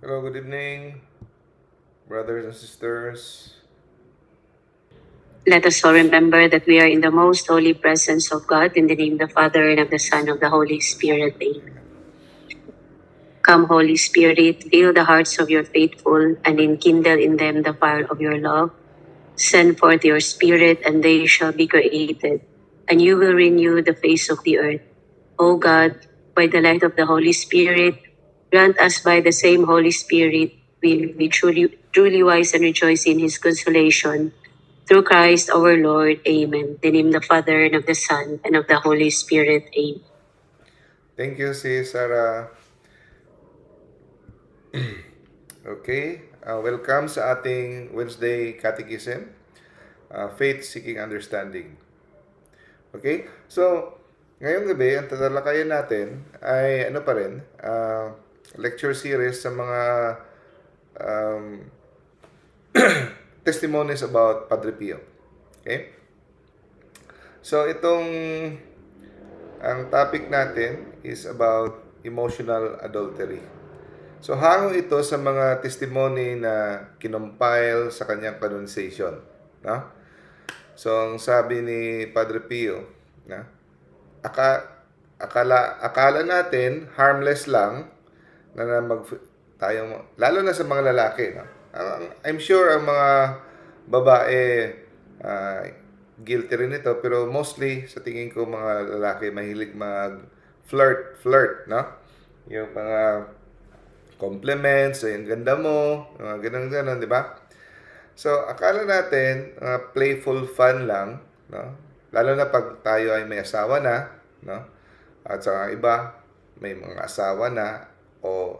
Hello, good evening, brothers and sisters. Let us all remember that we are in the most holy presence of God, in the name of the Father, and of the Son, and of the Holy Spirit. Amen. Come, Holy Spirit, fill the hearts of your faithful, and enkindle in them the fire of your love. Send forth your Spirit, and they shall be created, and you will renew the face of the earth. O God, by the light of the Holy Spirit, grant us by the same Holy Spirit, we be truly wise and rejoice in his consolation. Through Christ our Lord. Amen. In the name of the Father, and of the Son, and of the Holy Spirit. Amen. Thank you, sis Sarah. Okay, welcome sa ating Wednesday Catechism, Faith Seeking Understanding. Okay, so ngayong gabi, ang tatalakayan natin ay ano pa rin, lecture series sa mga um, testimonies about Padre Pio. Okay? So ang topic natin is about emotional adultery. So hango ito sa mga testimony na kinompile sa kanyang canonization, no? So ang sabi ni Padre Pio, na akala natin harmless lang na tayong, lalo na sa mga lalaki, no? I'm sure ang mga babae uh, guilty rin ito, pero mostly sa tingin ko mga lalaki mahilig mag flirt, no? Yung mga compliments, yung ganda mo, mga ganun, di ba? So, akala natin, playful fun lang, no? Lalo na pag tayo ay may asawa na, no? At sa iba, may mga asawa na, o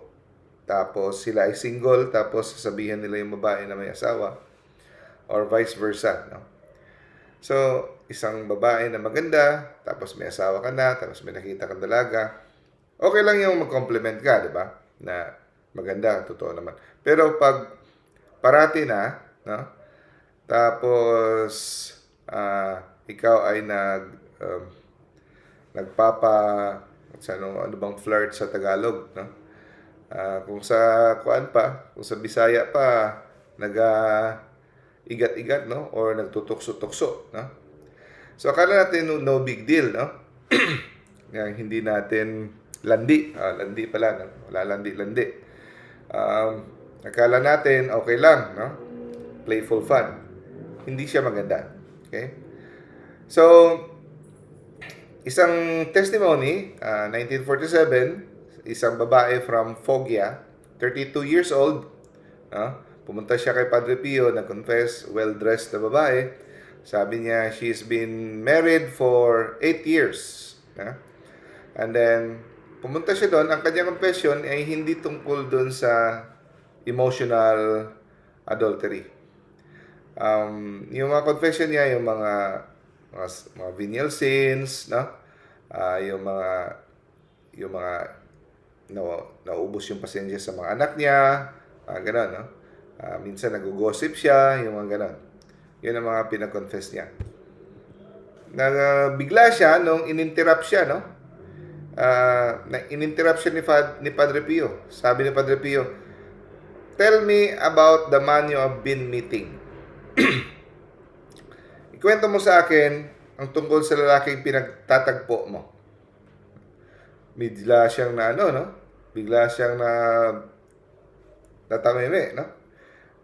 tapos sila ay single, tapos sasabihin nila yung babae na may asawa, or vice versa, no? So, isang babae na maganda, tapos may asawa ka na, tapos may nakita kang dalaga, okay lang yung mag-compliment ka, di ba? Na maganda, totoo naman. Pero pag parati na, no? Tapos ikaw ay nagpapa ano bang flirt sa Tagalog, no? Kung sa kuan pa, kung sa Bisaya pa, igat-igat, no? Or nagtutukso-tukso, no? So akala natin no big deal, no? Hindi natin landi, landi pala, no? Wala landi. Akala natin okay lang, no? Playful fun. Hindi siya maganda. Okay? So, isang testimony, 1947, isang babae from Foggia, 32 years old, pumunta siya kay Padre Pio, nag-confess, well-dressed na babae. Sabi niya, she's been married for 8 years. And then, pumunta siya doon. Ang kanyang confession ay hindi tungkol doon sa emotional adultery. Yung mga confession niya, yung mga venial sins, no? Yung mga naubos yung pasensya sa mga anak niya, gano'n, no? Minsan nag-gossip siya, yung mga gano'n. Yun ang mga pinag-confess niya. Bigla siya nung ininterrupt siya, no? Ininterrupt siya ni Padre Pio. Sabi ni Padre Pio, "Tell me about the man you have been meeting." Ikwento mo sa akin ang tungkol sa lalaking pinagtatagpo mo. Bigla siyang no? Bigla siyang natameme, no?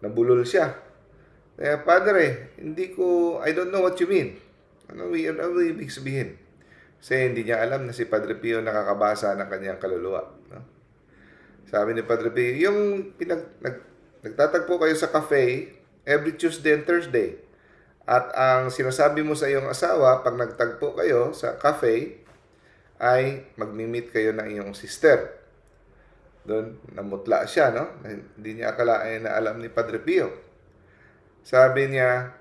Nabulol siya. Padre, I don't know what you mean. Ano ibig sabihin? Kasi hindi niya alam na si Padre Pio nakakabasa ng kanyang kaluluwa, no? Sabi ni Padre Pio, yung nagtatagpo kayo sa cafe every Tuesday and Thursday. At ang sinasabi mo sa iyong asawa, pag nagtagpo kayo sa cafe, ay magmi-meet kayo ng iyong sister. Doon, namutla siya, no? Hindi niya akalain na alam ni Padre Pio. Sabi niya,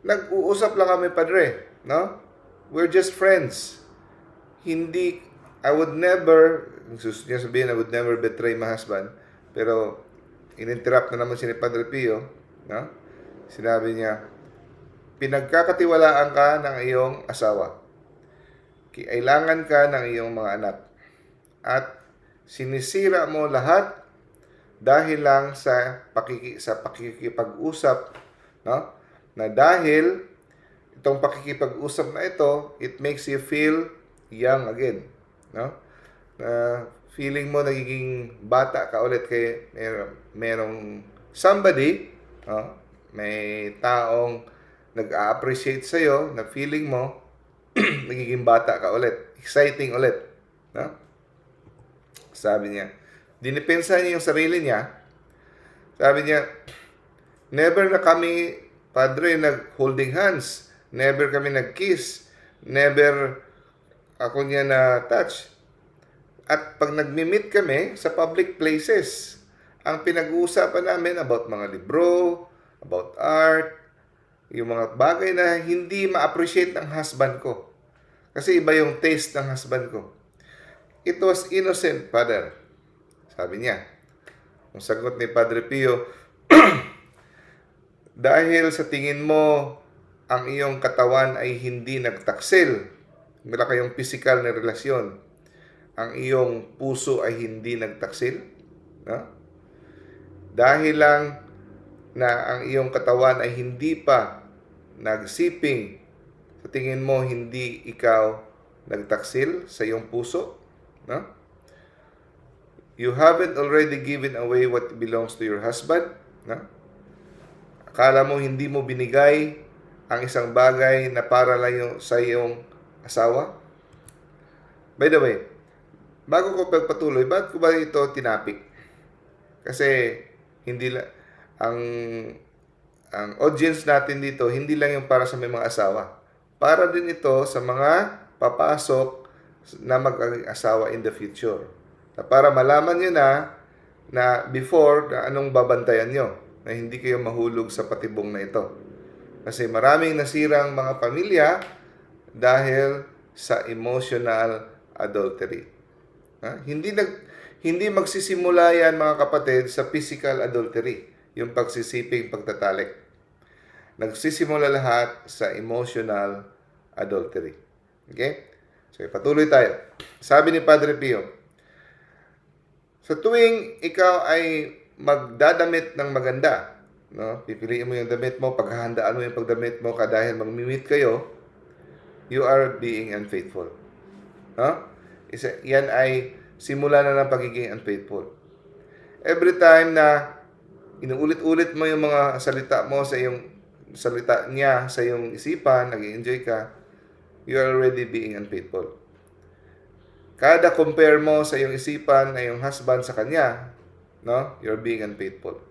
nag-uusap lang kami, Padre, no? We're just friends. I would never, gusto niya sabihin, I would never betray my husband. Pero, ininterrupt na naman si Padre Pio, no? Sinabi niya, pinagkakatiwalaan ka ng iyong asawa. Kailangan ka ng iyong mga anak. At sinisira mo lahat dahil lang sa pakikipag-usap, no? Na dahil itong pakikipag-usap na ito, it makes you feel young again, no? Na feeling mo nagiging bata ka ulit kay merong somebody, no? May taong nag-a-appreciate sa iyo na feeling mo nagiging bata ka ulit, exciting ulit, no? Sabi niya, dinipensa niya yung sarili niya. Sabi niya, never na kami, Padre, nag-holding hands. Never kami nag-kiss. Never ako niya na-touch. At pag nagmi-meet kami sa public places, ang pinag-uusapan namin about mga libro, about art, yung mga bagay na hindi ma-appreciate ng husband ko. Kasi iba yung taste ng husband ko. It was innocent, Father. Sabi niya. Ang sagot ni Padre Pio, dahil sa tingin mo, ang iyong katawan ay hindi nagtaksil. Wala kayong physical na relasyon. Ang iyong puso ay hindi nagtaksil. No? Dahil lang na ang iyong katawan ay hindi pa nagsiping, sa tingin mo hindi ikaw nagtaksil sa iyong puso. No? You haven't already given away what belongs to your husband. No? Akala mo hindi mo binigay ang isang bagay na para lang yung, sa iyong asawa? By the way, bago ko pagpatuloy, bakit ko ba ito tinapik? Kasi hindi lang ang audience natin dito, hindi lang yung para sa may mga asawa. Para din ito sa mga papasok na mag-asawa in the future. Na para malaman nyo na before na anong babantayan nyo, na hindi kayo mahulog sa patibong na ito. Kasi maraming nasirang mga pamilya dahil sa emotional adultery. Hindi magsisimula yan, mga kapatid, sa physical adultery, yung pagsisiping, pagtatalik. Nagsisimula lahat sa emotional adultery. Okay? So, patuloy tayo. Sabi ni Padre Pio, sa tuwing ikaw ay magdadamit ng maganda, no? Pipiliin mo yung damit mo, paghahandaan mo yung pagdamit mo dahil mag-meet kayo, you are being unfaithful. No? Yan ay simula na ng pagiging unfaithful. Every time na inuulit-ulit mo yung mga salita mo sa iyong salita niya sa iyong isipan, nag-enjoy ka, you are already being unfaithful. Kada compare mo sa iyong isipan na yung husband sa kanya, no? You're being unfaithful.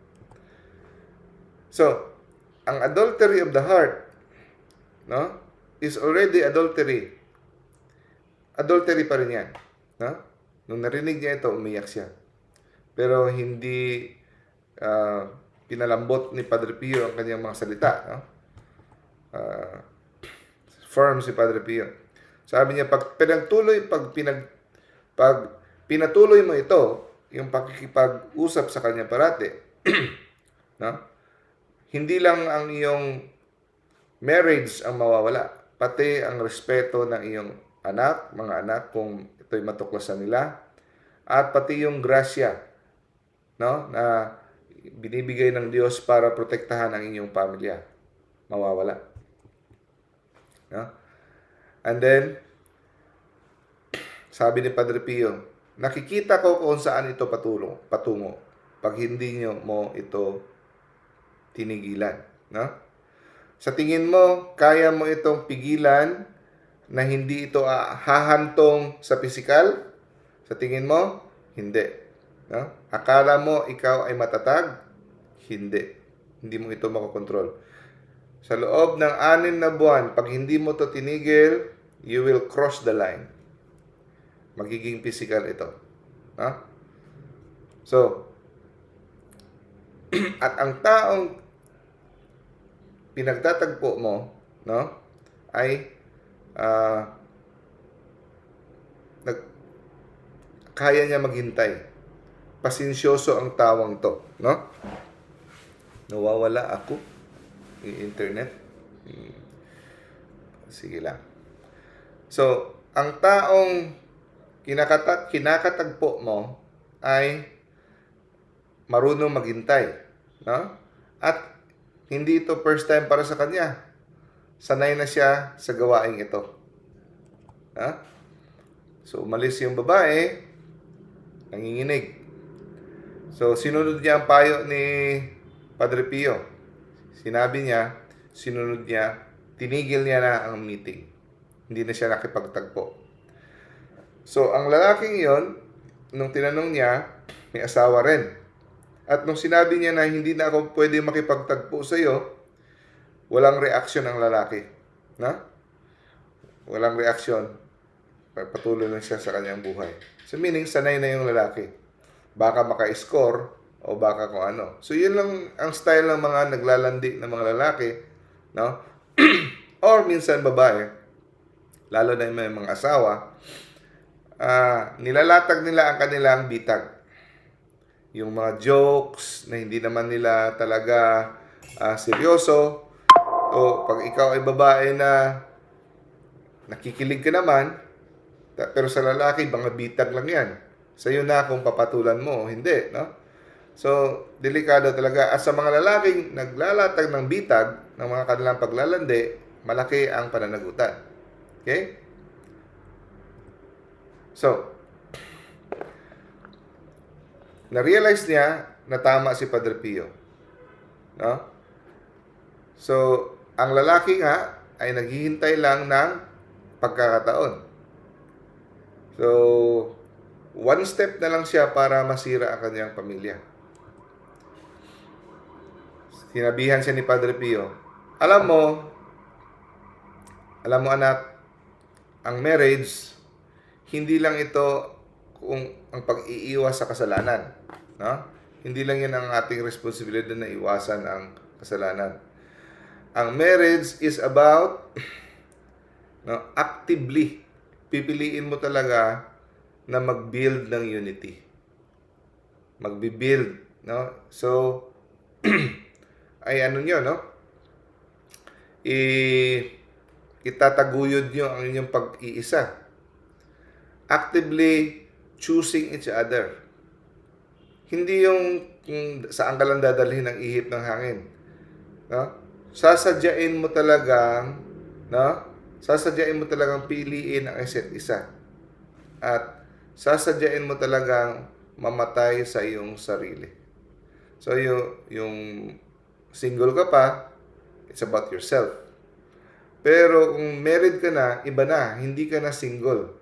So, ang adultery of the heart, no, is already adultery. Adultery pa rin yan, no? Nung narinig niya ito, umiyak siya. Pero hindi pinalambot ni Padre Pio ang kanyang mga salita, no? Firm si Padre Pio. Sabi niya, pag pinatuloy mo ito, yung pakikipag-usap sa kanya parati, no? Hindi lang ang iyong marriage ang mawawala, pati ang respeto ng iyong mga anak, kung ito'y matuklasan nila, at pati yung grasya, no, na binibigay ng Diyos para protektahan ang inyong pamilya, mawawala. No? And then, sabi ni Padre Pio, nakikita ko kung saan ito patungo pag hindi mo ito tinigilan. No? Sa tingin mo, kaya mo itong pigilan na hindi ito hahantong sa pisikal? Sa tingin mo, hindi. No? Akala mo ikaw ay matatag? Hindi. Hindi mo ito makokontrol. Sa loob ng 6 na buwan, pag hindi mo ito tinigil, you will cross the line. Magiging physical ito. No? So, at ang taong pinagtatagpo mo, no, ay kaya niya maghintay. Pasensyoso ang tawang to, no? Nawawala ako yung internet. Sige lang. So, ang taong kinakatagpo mo ay marunong maghintay, no? At hindi ito first time para sa kanya. Sanay na siya sa gawaing ito. Ha? So, umalis yung babae, nanginginig. So, sinunod niya ang payo ni Padre Pio. Sinabi niya, sinunod niya, tinigil niya na ang meeting. Hindi na siya nakipagtagpo. So, ang lalaking yon, nung tinanong niya, may asawa rin. At nung sinabi niya na hindi na ako pwede makipagtagpo sa iyo, walang reaksyon ang lalaki. Na? Walang reaksyon. Patuloy lang siya sa kanyang buhay. So, meaning, sanay na yung lalaki. Baka maka-score o baka kung ano. So, yun lang ang style ng mga naglalandi ng mga lalaki, no? Or minsan babae, lalo na yung may mga asawa, nilalatag nila ang kanilang bitag. Yung mga jokes na hindi naman nila talaga seryoso. O pag ikaw ay babae na nakikilig ka naman, pero sa lalaki, mga bitag lang yan. Sa'yo na kung papatulan mo o hindi, no? So, delikado talaga. At sa mga lalaking naglalatag ng bitag, ng mga kanilang paglalandi, malaki ang pananagutan. Okay? So, na-realize niya na tama si Padre Pio. No? So, ang lalaki nga ay naghihintay lang ng pagkakataon. So, one step na lang siya para masira ang kanyang pamilya. Sinabihan siya ni Padre Pio, alam mo anak, ang marriage, hindi lang ito kung ang pag-iiwas sa kasalanan. No? Hindi lang yan ang ating responsibilidad na iwasan ang kasalanan. Ang marriage is about actively pipiliin mo talaga na mag-build ng unity. Magbi-build, no? So, ay ano nyo, no? Itataguyod nyo ang inyong pag-iisa. Actively choosing each other. Hindi yung saan ka lang dadalhin ang ihip ng hangin. No? Sasadyain mo talagang, no? Sasadyain mo talagang piliin ang isa't isa. At sasadyain mo talagang mamatay sa iyong sarili. So, yung single ka pa, it's about yourself. Pero kung married ka na, iba na. Hindi ka na single.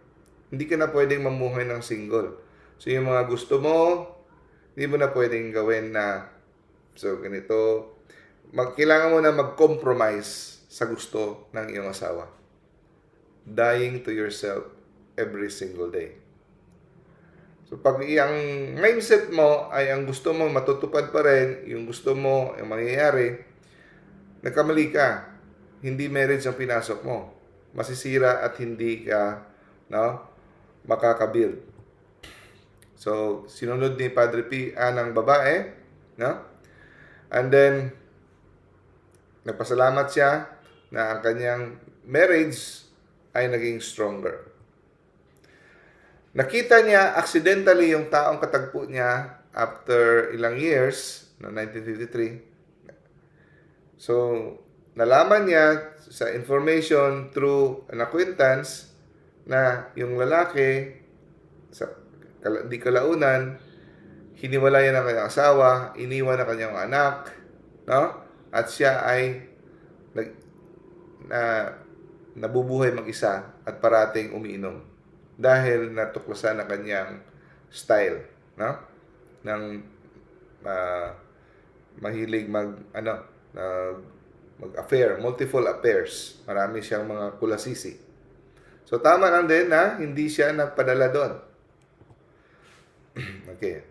Hindi ka na pwedeng mamuhay ng single. So, yung mga gusto mo, hindi mo na pwedeng gawin na, so, ganito. Kailangan mo na mag-compromise sa gusto ng iyong asawa. Dying to yourself every single day. So, pag ang mindset mo ay ang gusto mo matutupad pa rin, yung gusto mo yung mangyayari, nagkamali ka. Hindi marriage ang pinasok mo. Masisira at hindi ka, no, makakabuild. So, sinunod ni Padre P. ng babae, no? And then, nagpasalamat siya na ang kanyang marriage ay naging stronger. Nakita niya accidentally yung taong katagpo niya after ilang years, no, 1953. So, nalaman niya sa information through an acquaintance na yung lalaki sa di kalaunan hiniwalayan ang kanyang asawa, iniwan ang kanyang anak, no? At siya ay nabubuhay mag-isa at parating umiinom dahil natuklasan ang kanyang style, no? Ng mahilig mag-affair, multiple affairs. Marami siyang mga kulasisi. So, tama lang din na hindi siya nagpadala doon. Okay.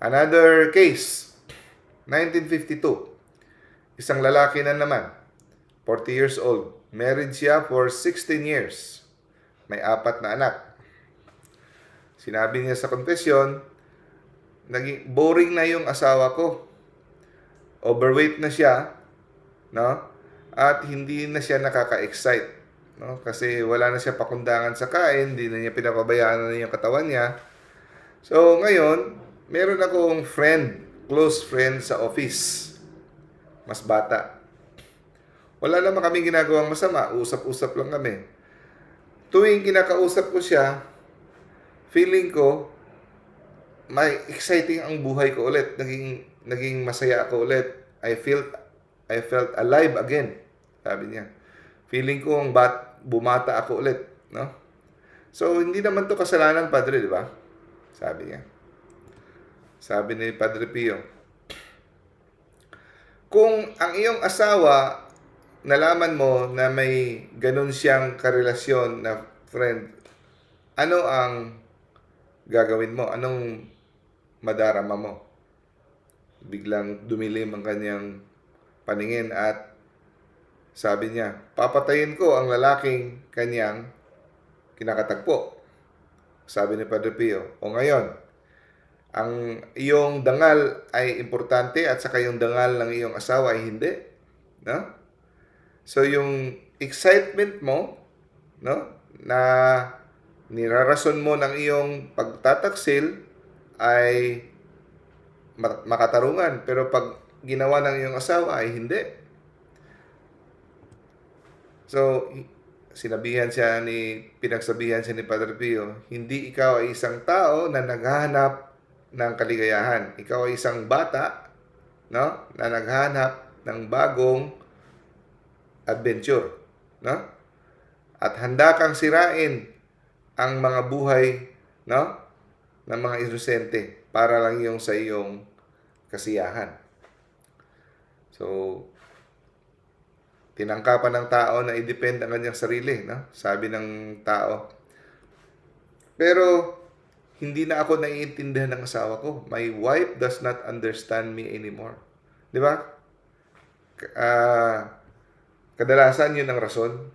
Another case, 1952. Isang lalaki na naman, 40 years old. Married siya for 16 years. May 4 na anak. Sinabi niya sa confession, naging boring na yung asawa ko. Overweight na siya, no? At hindi na siya nakaka-excite, no? Kasi wala na siya pakundangan sa kain, hindi na niya pinapabayaan na yung katawan niya. So, ngayon, meron akong friend, close friend sa office. Mas bata. Wala naman kaming ginagawang masama. Usap-usap lang kami. Tuwing kinakausap ko siya, feeling ko, may exciting ang buhay ko ulit. Naging masaya ako ulit. I felt alive again. Sabi niya. Feeling ko bumata ako ulit, no? So hindi naman to kasalanan, Padre, di ba? Sabi niya. Sabi ni Padre Pio. Kung ang iyong asawa nalaman mo na may ganun siyang karelasyon na friend, ano ang gagawin mo? Anong madarama mo? Biglang dumilim ang kanyang paningin at sabi niya, papatayin ko ang lalaking kanyang kinakatagpo. Sabi ni Padre Pio, o ngayon, ang iyong dangal ay importante at saka yung dangal ng iyong asawa ay hindi. No? So yung excitement mo, no, na nirarason mo ng iyong pagtataksil ay makatarungan. Pero pag ginawa ng iyong asawa ay hindi. So, pinagsabihan siya ni Padre Pio, hindi ikaw ay isang tao na naghahanap ng kaligayahan. Ikaw ay isang bata, no, na naghahanap ng bagong adventure, no? At handa kang sirain ang mga buhay, no, ng mga inosente para lang yung sa iyong kasiyahan. So, tinangkapan ng tao na i-depend ang kanyang sarili, no? Sabi ng tao. Pero hindi na ako naiintindihan ng asawa ko. My wife does not understand me anymore. Di ba? Kadalasan yun ang rason.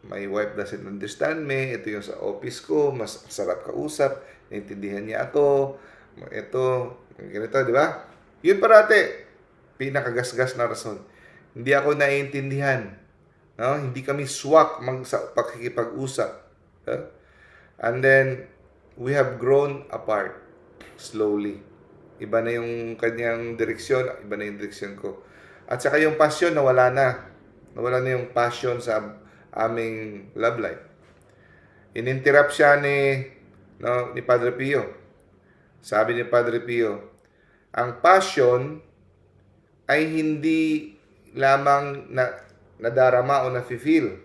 My wife doesn't understand me. Ito yung sa office ko. Mas sarap kausap. Naintindihan niya ako. Ito, ganito, di ba? Yun parate. Pinakagasgas na rason. Hindi ako naiintindihan. No? Hindi kami swak sa pakikipag-usap. And then, we have grown apart slowly. Iba na yung kanyang direksyon, iba na yung direksyon ko. At saka yung passion, nawala na. Nawala na yung passion sa aming love life. Ininterrupt siya ni Padre Pio. Sabi ni Padre Pio, ang passion ay hindi lamang nadarama o na-feel.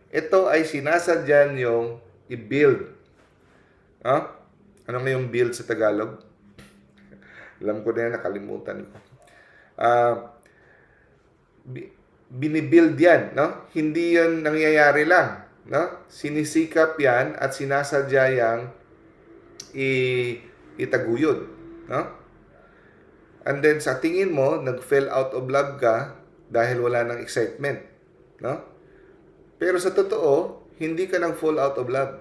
Ito ay sinasadya niyong i-build. Ano nga yung build sa Tagalog? Alam ko na yan, nakalimutan ko. Binibuild yan, no? Hindi yan nangyayari lang, no? Sinisikap yan at sinasadya yang itaguyod, no? And then sa tingin mo, nag-fell out of love ka dahil wala ng excitement, no? Pero sa totoo, hindi ka nang fall out of love.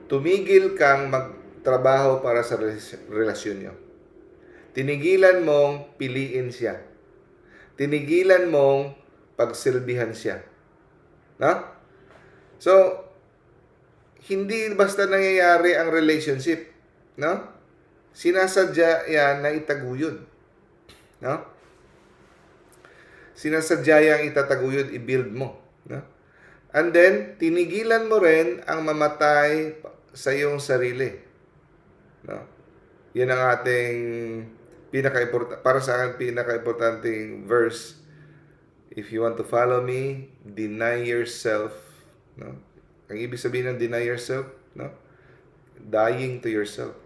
Tumigil kang magtrabaho para sa relasyon nyo. Tinigilan mong piliin siya. Tinigilan mong pagsilbihan siya. No? So, hindi basta nangyayari ang relationship. No? Sinasadya yan na itaguyod. No? Sinasadya yang itataguyod, i-build mo. No? And then, tinigilan mo rin ang mamatay sa iyong sarili. No? Yan ang ating para sa akin, pinaka-importanting verse. If you want to follow me, deny yourself. No? Ang ibig sabihin ng deny yourself, no? Dying to yourself.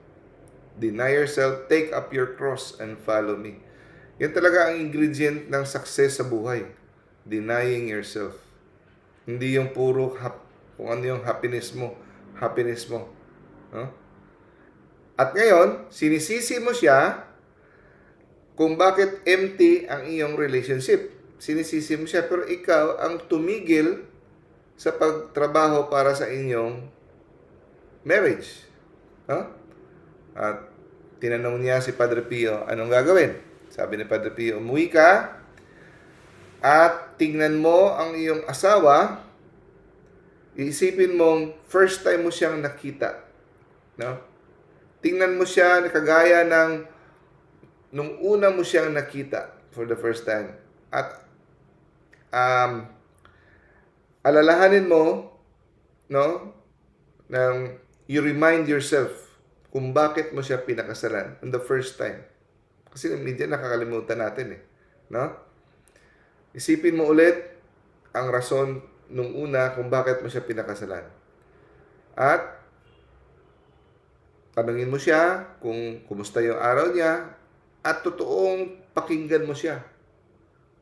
Deny yourself, take up your cross, and follow me. Yan talaga ang ingredient ng success sa buhay. Denying yourself. Hindi yung puro kung ano yung happiness mo. No? At ngayon, sinisisi mo siya kung bakit empty ang iyong relationship. Sinisisi mo siya, pero ikaw ang tumigil sa pagtrabaho para sa inyong marriage. No? At tinanong niya si Padre Pio, anong gagawin? Sabi ni Padre Pio, umuwi ka at tingnan mo ang iyong asawa. Iisipin mong first time mo siyang nakita. No? Tingnan mo siya na kagaya ng nung una mo siyang nakita for the first time, at alalahanin mo, no, nang you remind yourself kung bakit mo siya pinakasalan on the first time. Kasi medyo nakakalimutan natin no? Isipin mo ulit ang rason nung una kung bakit mo siya pinakasalan. At tanungin mo siya kung kumusta yung araw niya at totoong pakinggan mo siya.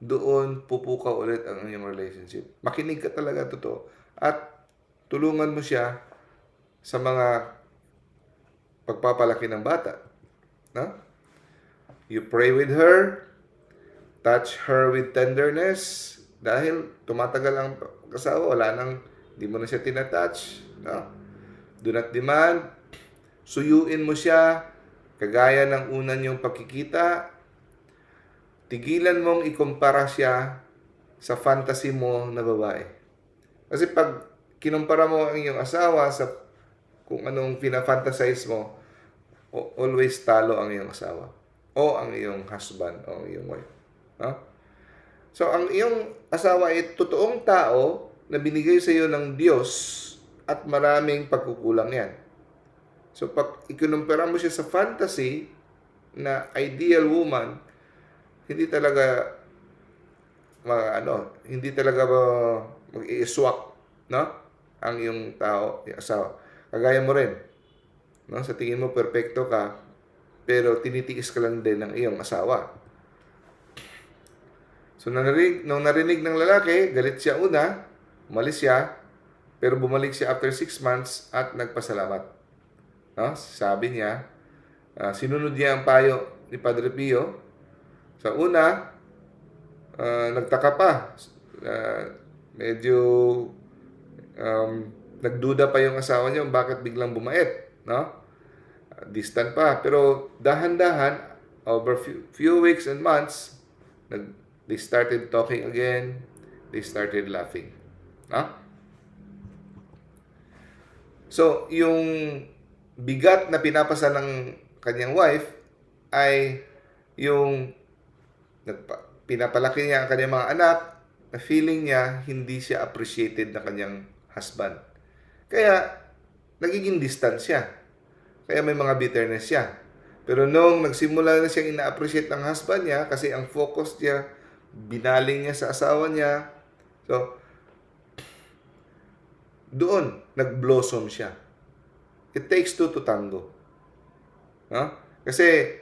Doon pupukaw ulit ang iyong relationship. Makinig ka talaga totoo. At tulungan mo siya sa mga pagpapalaki ng bata. No? You pray with her, touch her with tenderness, dahil tumatagal ang kasawa, wala nang, di mo na siya tinatouch. No? Do not demand, suyuin mo siya, kagaya ng una niyong pagkikita, tigilan mong ikumpara siya sa fantasy mo na babae. Kasi pag kinumpara mo ang iyong asawa sa kung anong pinafantasize mo, always talo ang iyong asawa o ang iyong husband o ang iyong wife. No? So, ang iyong asawa ay totoong tao na binigay sa iyo ng Diyos at maraming pagkukulang yan. So, pag ikunumpara mo siya sa fantasy na ideal woman, hindi talaga mag-i-swak, no? Ang iyong tao, yung asawa. Kagaya mo rin, no? Sa tingin mo perpekto ka, pero tinitiis ka lang din ng iyong asawa. So, nung narinig ng lalaki, galit siya una, umalis siya, pero bumalik siya after 6 months at nagpasalamat. No? Sabi niya, sinunod niya ang payo ni Padre Pio. Sa una, nagtaka pa. Medyo nagduda pa yung asawa niya bakit biglang bumait. No? Distant pa. Pero dahan-dahan, over few weeks and months, they started talking again. They started laughing. No? So, yung bigat na pinapasa ng kanyang wife ay yung pinapalaki niya ang kanyang mga anak na feeling niya hindi siya appreciated ng kanyang husband. Kaya, nagiging distant siya. Kaya may mga bitterness siya. Pero nung nagsimula na siyang ina-appreciate ng husband niya, kasi ang focus niya, binaling niya sa asawa niya. So, doon, nag-blossom siya. It takes two to tango. No? Kasi,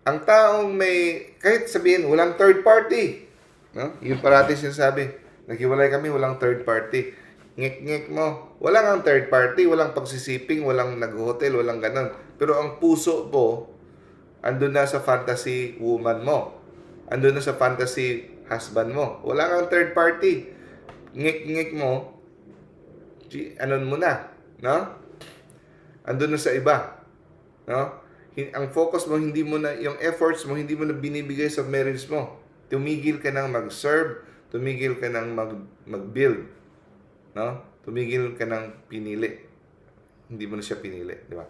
ang taong may, kahit sabihin, walang third party. No? Yung parati sinasabi, naghiwalay kami, walang third party. Ngek-ngek mo. Walang ang third party, walang pagsisiping, walang nag-hotel, walang ganon. Pero ang puso mo, andun na sa fantasy woman mo. Andun na sa fantasy husband mo. Wala kang third party. Ngek-ngek mo, anon mo na. No? Andun na sa iba. No? Ang focus mo, hindi mo na, yung efforts mo, hindi mo na binibigay sa marriage mo. Tumigil ka nang mag-serve, tumigil ka nang mag-build. No? Tumigil ka nang pinili. Hindi mo na siya pinili, di ba?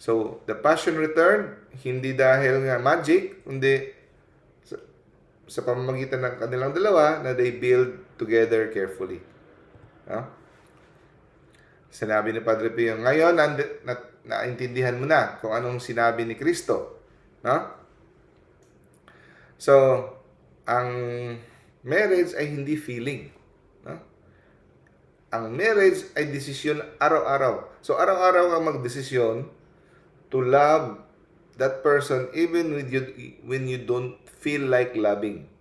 So, the passion returned, hindi dahil nga magic, kundi sa pamamagitan ng kanilang dalawa na they build together carefully. No? Sinabi ni Padre Pio, ngayon naintindihan mo na kung anong sinabi ni Kristo. No? So, ang marriage ay hindi feeling. No? Ang marriage ay desisyon araw-araw. So, araw-araw kang magdesisyon to love that person even when you don't feel like loving.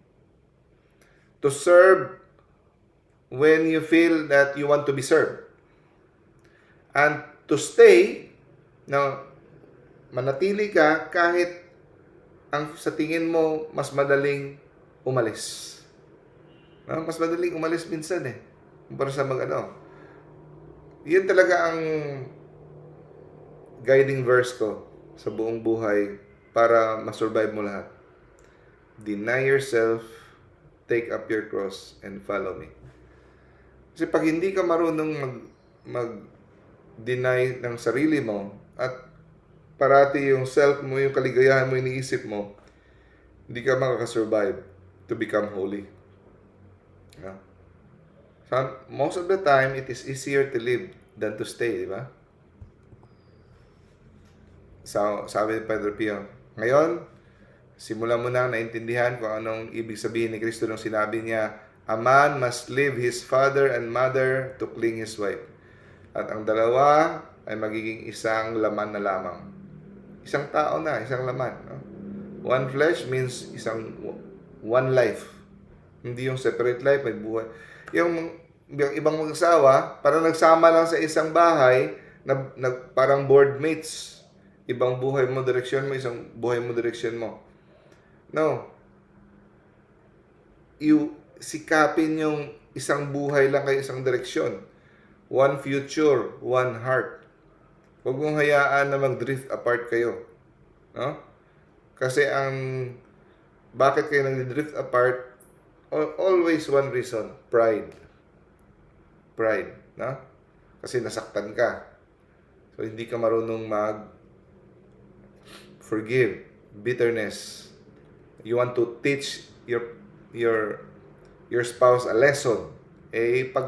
To serve when you feel that you want to be served. And to stay, na manatili ka kahit ang sa tingin mo mas madaling umalis. No? Mas madaling umalis minsan kumpara sa Yan talaga ang guiding verse ko sa buong buhay para masurvive mo lahat. Deny yourself, take up your cross, and follow me. Kasi pag hindi ka marunong mag-deny ng sarili mo at parati yung self mo, yung kaligayahan mo, iniisip mo, hindi ka makakasurvive to become holy. No? So, most of the time, it is easier to live than to stay, di ba? So, sabi ni Padre Pio, ngayon, simulan mo na naintindihan kung anong ibig sabihin ni Kristo nung sinabi niya, a man must leave his father and mother to cling his wife. At ang dalawa ay magiging isang laman na lamang. Isang tao na, isang laman. No? One flesh means one life. Hindi yung separate life, may buhay. Yung ibang mag-asawa, parang nagsama lang sa isang bahay, parang board mates. Ibang buhay mo, direksyon mo, isang buhay mo, direksyon mo. No. Sikapin yung isang buhay lang kayo, isang direksyon. One future, one heart. Huwag mong hayaan na mag-drift apart kayo. No? Kasi bakit kayo nag-drift apart? Always one reason, pride. Pride, no? Kasi nasaktan ka. So, hindi ka marunong forgive, bitterness. You want to teach your spouse a lesson. Pag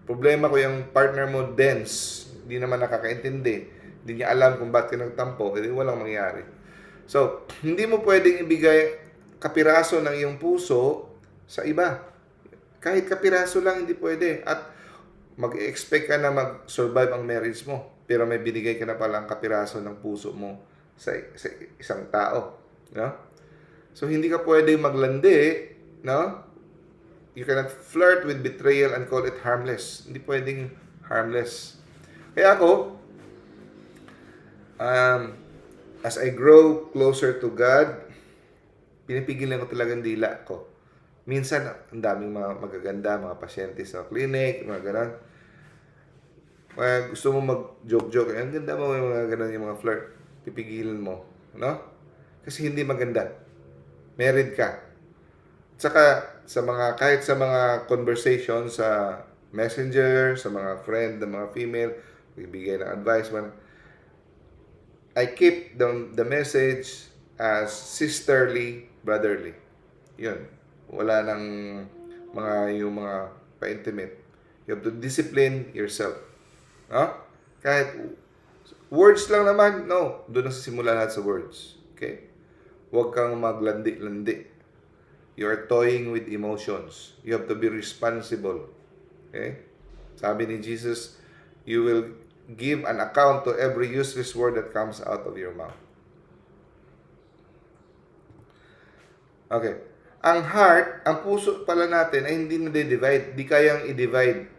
problema ko yung partner mo dense, hindi naman nakakaintindi, hindi niya alam kung bakit ka nagtampo, walang mangyari. So, hindi mo pwedeng ibigay kapiraso ng iyong puso sa iba. Kahit kapiraso lang, hindi pwede. At mag-expect ka na mag-survive ang marriage mo, pero may binigay ka na palang kapiraso ng puso mo sa isang tao. No? So, hindi ka pwedeng maglandi, no? You cannot flirt with betrayal and call it harmless. Hindi pwedeng harmless. Kaya ako, as I grow closer to God, pinipigilan ko talagang dila ko. Minsan, ang daming mga magaganda, mga pasyente sa clinic, mga ganon. Gusto mo mag-joke-joke, ang ganda mo, mga ganon yung mga flirt. Pipigilan mo. No? Kasi hindi maganda. Married ka. Saka, kahit sa mga conversation sa messenger, sa mga friend, ng mga female, bibigay ng advice, I keep the message as sisterly, brotherly. Yun. Wala nang yung mga pa-intimate. You have to discipline yourself. No? Kahit words lang naman, no. Doon na sa simula lahat sa words. Okay? Huwag kang maglandi-landi. You are toying with emotions. You have to be responsible. Okay? Sabi ni Jesus, you will give an account to every useless word that comes out of your mouth. Okay. Ang heart, ang puso pala natin ay hindi na-divide. Di kayang i-divide.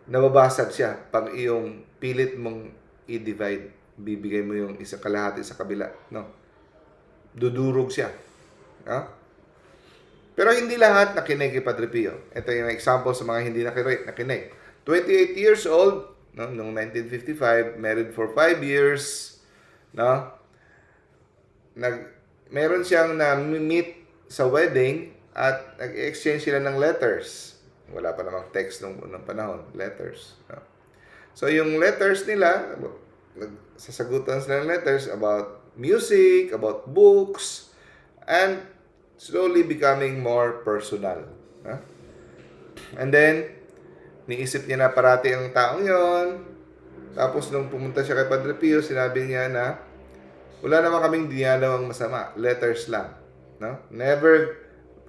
Nababasag siya pag iyong pilit mong i-divide. Bibigay mo yung isang kalahati sa kabila. No? Dudurog siya. No? Pero hindi lahat nakinig kay Padre Pio. Ito yung example sa mga hindi nakinig. 28 years old, no, noong 1955, married for 5 years, no? Meron siyang na-meet sa wedding at nag-exchange sila ng letters. Wala pa namang text nung unang panahon, letters. No? So yung letters nila, nagsasagutan sila ng letters about music, about books, and slowly becoming more personal. No? And then, niisip niya na parati ang taong yon. Tapos nung pumunta siya kay Padre Pio, sinabi niya na wala naman kaming dinadawang masama. Letters lang. No? Never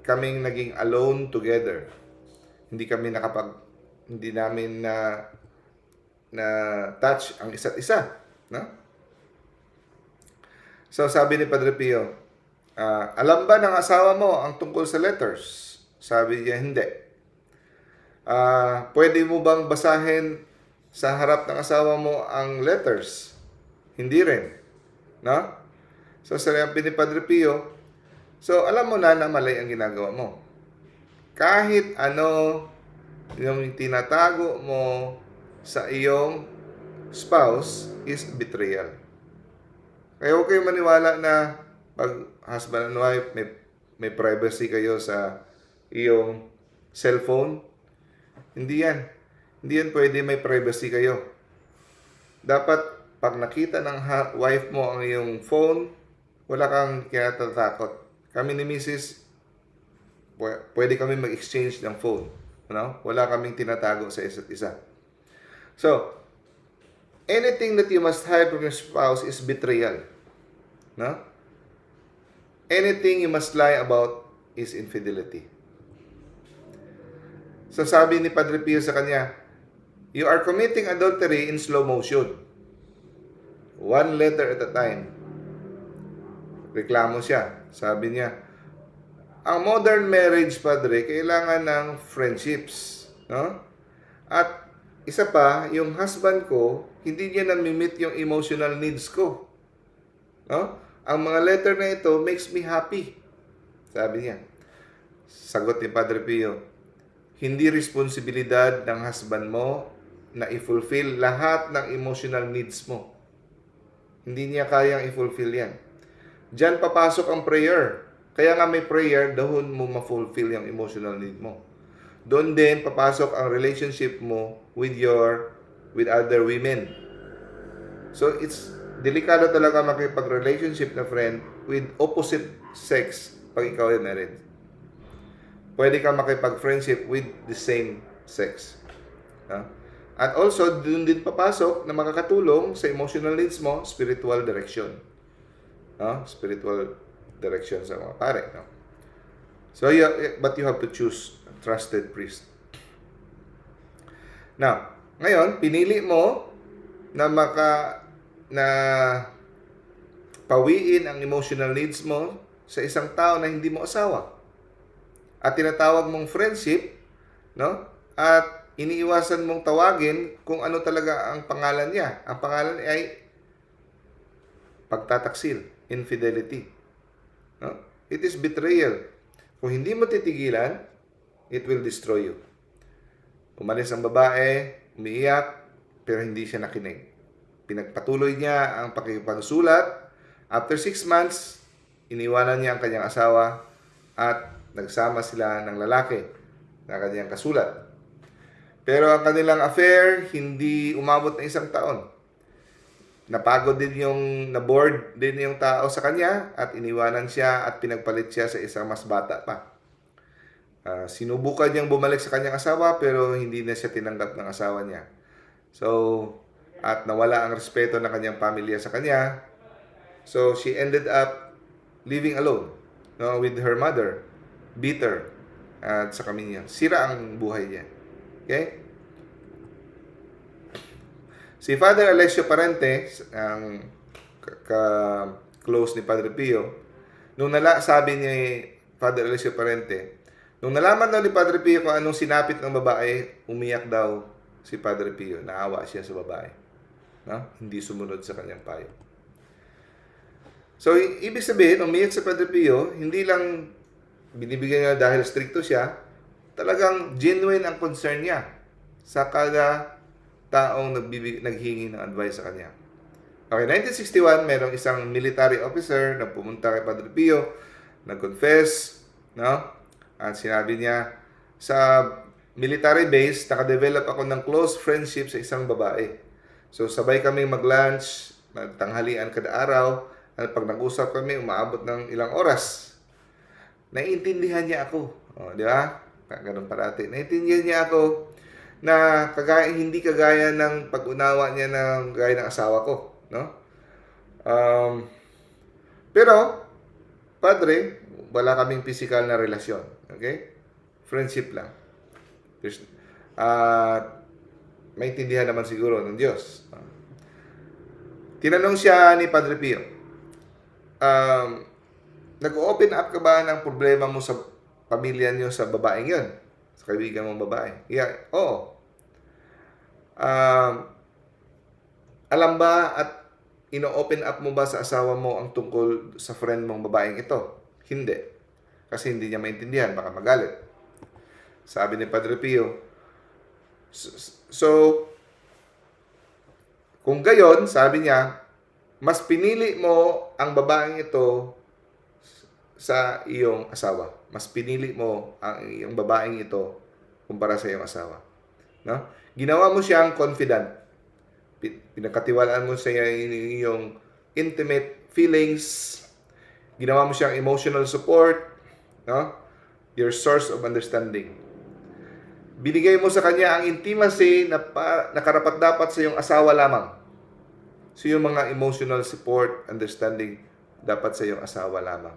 kaming naging alone together. Hindi namin na touch ang isa't isa. No? So sabi ni Padre Pio, alam ba ng asawa mo ang tungkol sa letters? Sabi niya, hindi. Pwede mo bang basahin sa harap ng asawa mo ang letters? Hindi rin. No? So, sabi ni Padre Pio, so, alam mo na mali ang ginagawa mo. Kahit ano yung tinatago mo sa iyong spouse is betrayal. Kaya huwag kayong maniwala na pag husband and wife, may privacy kayo sa iyong cellphone. Hindi yan. Hindi yan pwede may privacy kayo. Dapat, pag nakita ng wife mo ang iyong phone, wala kang kinatatakot. kami ni Mrs. Pwede kami mag-exchange ng phone. Wala kaming tinatago sa isa't isa. So, anything that you must hide from your spouse is betrayal. No? Anything you must lie about is infidelity. So sabi ni Padre Pio sa kanya, you are committing adultery in slow motion. One letter at a time. Reklamo siya. Sabi niya, ang modern marriage, Padre, kailangan ng friendships. No? At isa pa, yung husband ko, hindi niya na-meet yung emotional needs ko. No? Ang mga letter na ito makes me happy. Sabi niya. Sagot ni Padre Pio, hindi responsibilidad ng husband mo na i-fulfill lahat ng emotional needs mo. Hindi niya kayang i-fulfill yan. Diyan papasok ang prayer. Kaya nga may prayer, doon mo ma-fulfill yung emotional need mo. Doon din papasok ang relationship mo with other women. So it's delikado talaga makipag-relationship na friend with opposite sex pag ikaw ay married. Pwede ka makipag-friendship with the same sex. At also, doon din papasok na makakatulong sa emotional needs mo, spiritual direction. Spiritual direction sa mga pare. So, but you have to choose a trusted priest. Now, ngayon, pinili mo na pawiin ang emotional needs mo sa isang tao na hindi mo asawa. At tinatawag mong friendship, At iniiwasan mong tawagin kung ano talaga ang pangalan niya. Ang pangalan ay pagtataksil, infidelity. It is betrayal. Kung hindi mo titigilan, it will destroy you. Umalis ang babae, umiiyak, pero hindi siya nakinig. Pinagpatuloy niya ang pakikipagsulat. After 6 months, iniwanan niya ang kanyang asawa at nagsama sila ng lalaki na kanyang kasulat. Pero ang kanilang affair, hindi umabot na 1 taon. Napagod din na-bored din yung tao sa kanya at iniwanan siya at pinagpalit siya sa isang mas bata pa. Sinubukan niyang bumalik sa kanyang asawa pero hindi na siya tinanggap ng asawa niya. So, at nawala ang respeto ng kanyang pamilya sa kanya. So, she ended up living alone with her mother. Bitter. At sa kami niya. Sira ang buhay niya. Okay? Si Father Alessio Parente, ang close ni Padre Pio, sabi ni Father Alessio Parente, nung nalaman daw ni Padre Pio kung anong sinapit ng babae, umiyak daw si Padre Pio. Naawa siya sa babae. Hindi sumunod sa kanyang payo. So, ibig sabihin, umiyak si Padre Pio, hindi lang binibigyan niya dahil stricto siya, talagang genuine ang concern niya sa kada taong naghingi ng advice sa kanya. Okay, 1961, merong isang military officer na pumunta kay Padre Pio, nag-confess, at sinabi niya, sa military base, nakadevelop ako ng close friendship sa isang babae. So, sabay kami mag-lunch, nagtanghalian kada araw, at pag nag-usap kami, umaabot ng ilang oras. Naiintindihan niya ako. Di ba? Ganun parati. Naiintindihan niya ako na hindi kagaya ng pag-unawa niya ng gaya ng asawa ko. Pero, Padre, wala kaming physical na relasyon. Okay? Friendship lang. Maintindihan naman siguro ng Diyos. Tinanong siya ni Padre Pio, nag-open up ka ba ng problema mo sa pamilya niyo sa babaeng yun? Sa kaibigan mong babae? Yeah, oo. Alam ba at ino-open up mo ba sa asawa mo ang tungkol sa friend mong babaeng ito? Hindi. Kasi hindi niya maintindihan, baka magalit. Sabi ni Padre Pio, so, kung gayon, sabi niya, mas pinili mo ang babaeng ito sa iyong asawa. Mas pinili mo ang iyong babaeng ito kumpara sa iyong asawa. Ginawa mo siyang confidant. Pinagkatiwalaan mo sa iyong intimate feelings. Ginawa mo siyang emotional support, no? Your source of understanding. Binigay mo sa kanya ang intimacy na karapat-dapat sa iyong asawa lamang. So yung mga emotional support, understanding, dapat sa iyong asawa lamang.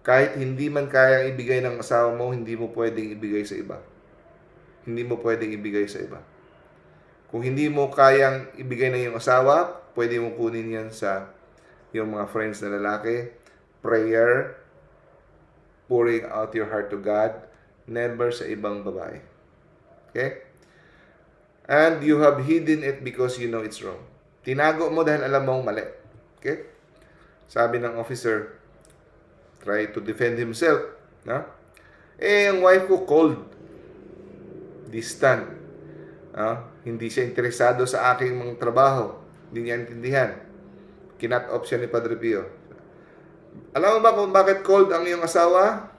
Kahit hindi man kayang ibigay ng asawa mo, hindi mo pwedeng ibigay sa iba. Hindi mo pwedeng ibigay sa iba. Kung hindi mo kayang ibigay ng iyong asawa, pwede mo kunin yan sa iyong mga friends na lalaki. Prayer, pouring out your heart to God, never sa ibang babae. Okay? And you have hidden it because you know it's wrong. Tinago mo dahil alam mong mali. Okay? Sabi ng officer, try to defend himself. No? Ang wife ko cold. Distant. Hindi siya interesado sa aking mga trabaho. Hindi niya intindihan. Kinat off siya ni Padre Pio. Alam mo ba kung bakit cold ang iyong asawa?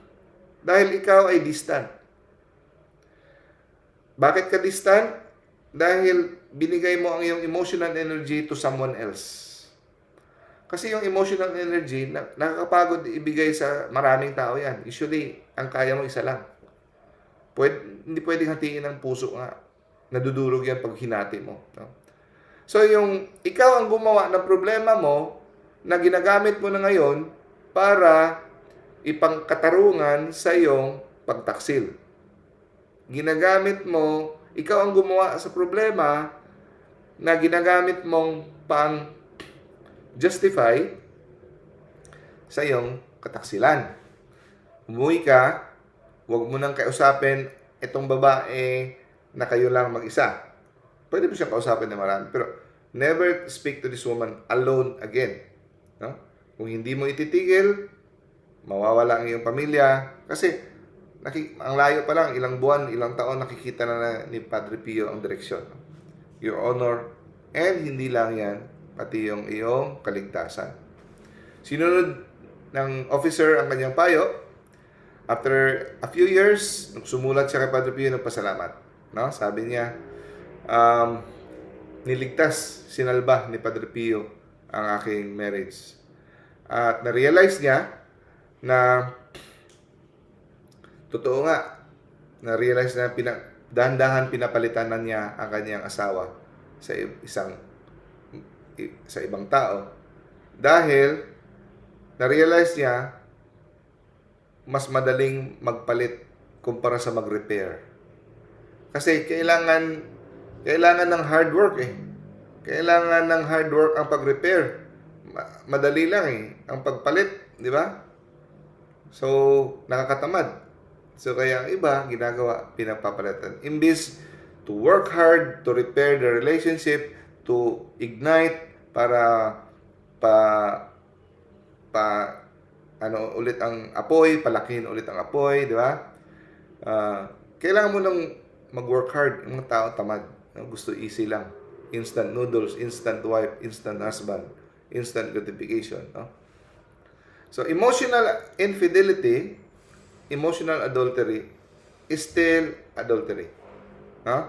Dahil ikaw ay distant. Bakit ka distant? Dahil binigay mo ang iyong emotional energy to someone else. Kasi yung emotional energy, nakakapagod ibigay sa maraming tao yan. Usually, ang kaya mo isa lang. Hindi pwedeng hatiin ng puso nga. Nadudurog yan pag hinati mo. No? So, yung ikaw ang gumawa ng problema mo na ginagamit mo na ngayon para ipangkatarungan sa iyong pagtaksil. Ginagamit mo, ikaw ang gumawa sa problema na ginagamit mong pang-justify sa iyong kataksilan. Umuwi ka, huwag mo nang kausapin itong babae na kayo lang mag-isa. Pwede mo siyang kausapin na marami, pero never speak to this woman alone again. No? Kung hindi mo ititigil, mawawala ang iyong pamilya. Kasi ang layo pa lang, ilang buwan, ilang taon, nakikita na ni Padre Pio ang direksyon. Your honor, and hindi lang yan, pati yung iyong kaligtasan. Sinunod ng officer ang kanyang payo. After a few years, sumulat siya kay Padre Pio ng pasalamat. No? Sabi niya, niligtas, sinalba ni Padre Pio ang aking marriage. At na-realize niya na totoo nga, na-realize na dahan-dahan pinapalitan na niya ang kanyang asawa sa ibang tao. Dahil na-realize niya mas madaling magpalit kumpara sa mag-repair. Kasi kailangan ng hard work eh. Kailangan ng hard work ang pag-repair. Madali lang eh. Ang pagpalit, di ba? So, nakakatamad. So, kaya ang iba, ginagawa, pinapapalitan. Imbis to work hard, to repair the relationship, to ignite, para ulit ang apoy, palakihin ulit ang apoy, di ba? Kailangan mo nang mag-work hard. Yung mga tao tamad. Gusto easy lang. Instant noodles, instant wife, instant husband, instant gratification. No? So, emotional infidelity, emotional adultery, is still adultery. No?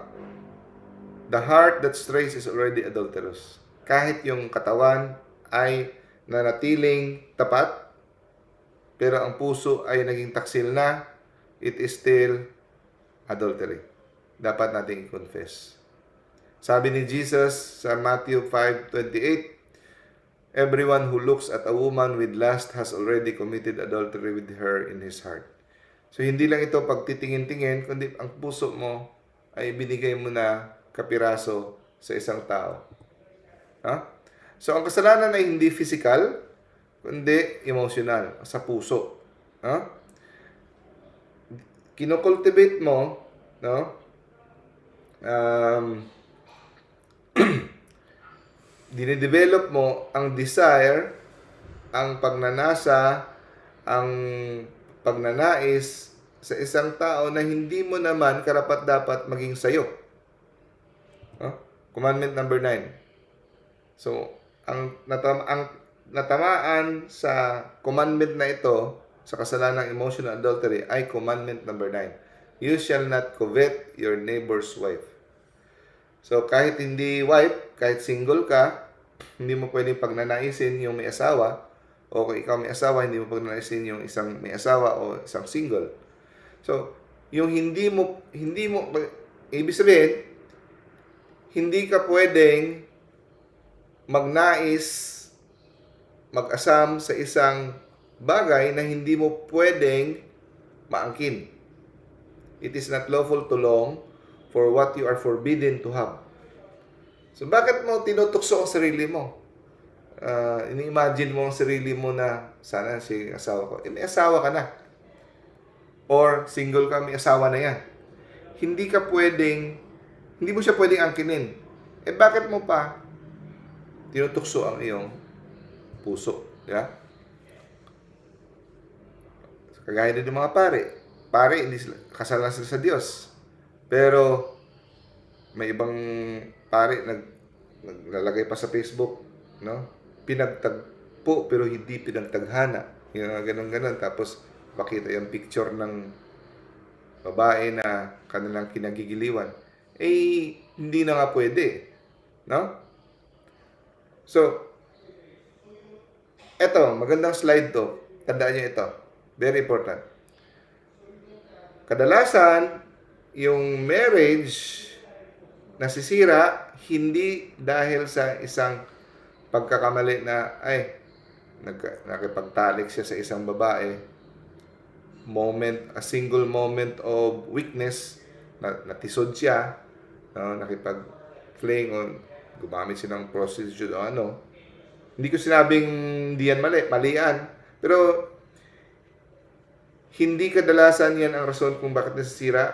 The heart that strays is already adulterous. Kahit yung katawan ay nanatiling tapat, pero ang puso ay naging taksil na, it is still adultery. Dapat nating i-confess. Sabi ni Jesus sa Matthew 5:28, everyone who looks at a woman with lust has already committed adultery with her in his heart. So, hindi lang ito pagtitingin-tingin, kundi ang puso mo ay binigay mo na kapiraso sa isang tao. So, ang kasalanan ay hindi physical, kundi emotional, sa puso. Kinocultivate mo, no? Dinidevelop mo ang desire, ang pagnanasa, ang pagnanais sa isang tao na hindi mo naman karapat-dapat maging sayo. Commandment number 9. So, ang natamaan sa commandment na ito, sa kasalanang emotional adultery, ay commandment number 9. You shall not covet your neighbor's wife. So, kahit hindi wife, kahit single ka, hindi mo pwedeng pagnanaisin yung may asawa, O kung ikaw may asawa, hindi mo pagnanaisin yung isang may asawa o isang single. So, yung ibig sabihin, hindi ka pwedeng magnais, mag-asam sa isang bagay na hindi mo pwedeng maangkin. It is not lawful to long for what you are forbidden to have. So, bakit mo tinutukso ang sarili mo? Ini-imagine mo ang sarili mo na sana si asawa ko. May asawa ka na. Or single ka, may asawa na yan. Hindi mo siya pwedeng angkinin. Bakit mo pa tinutukso ang iyong puso? Yeah? Kagaya din ng mga pare. Pare, hindi sila, kasal na sila sa Diyos. Pero, may ibang pare naglalagay pa sa Facebook, no? Pinagtagpo pero hindi pinagtaghana. Yung ganun-ganun. Tapos, pakita yung picture ng babae na kanilang kinagigiliwan. Hindi na nga pwede. No? So, eto, magandang slide to. Tandaan nyo ito. Very important. Kadalasan, yung marriage nasisira hindi dahil sa isang pagkakamali na nakipagtalik siya sa isang babae, a single moment of weakness, natisod siya, no, nakipag-fling o gumamit siya ng prostitute o ano. Hindi ko sinabing hindi yan mali yan. Pero hindi kadalasan yan ang rason kung bakit nasisira.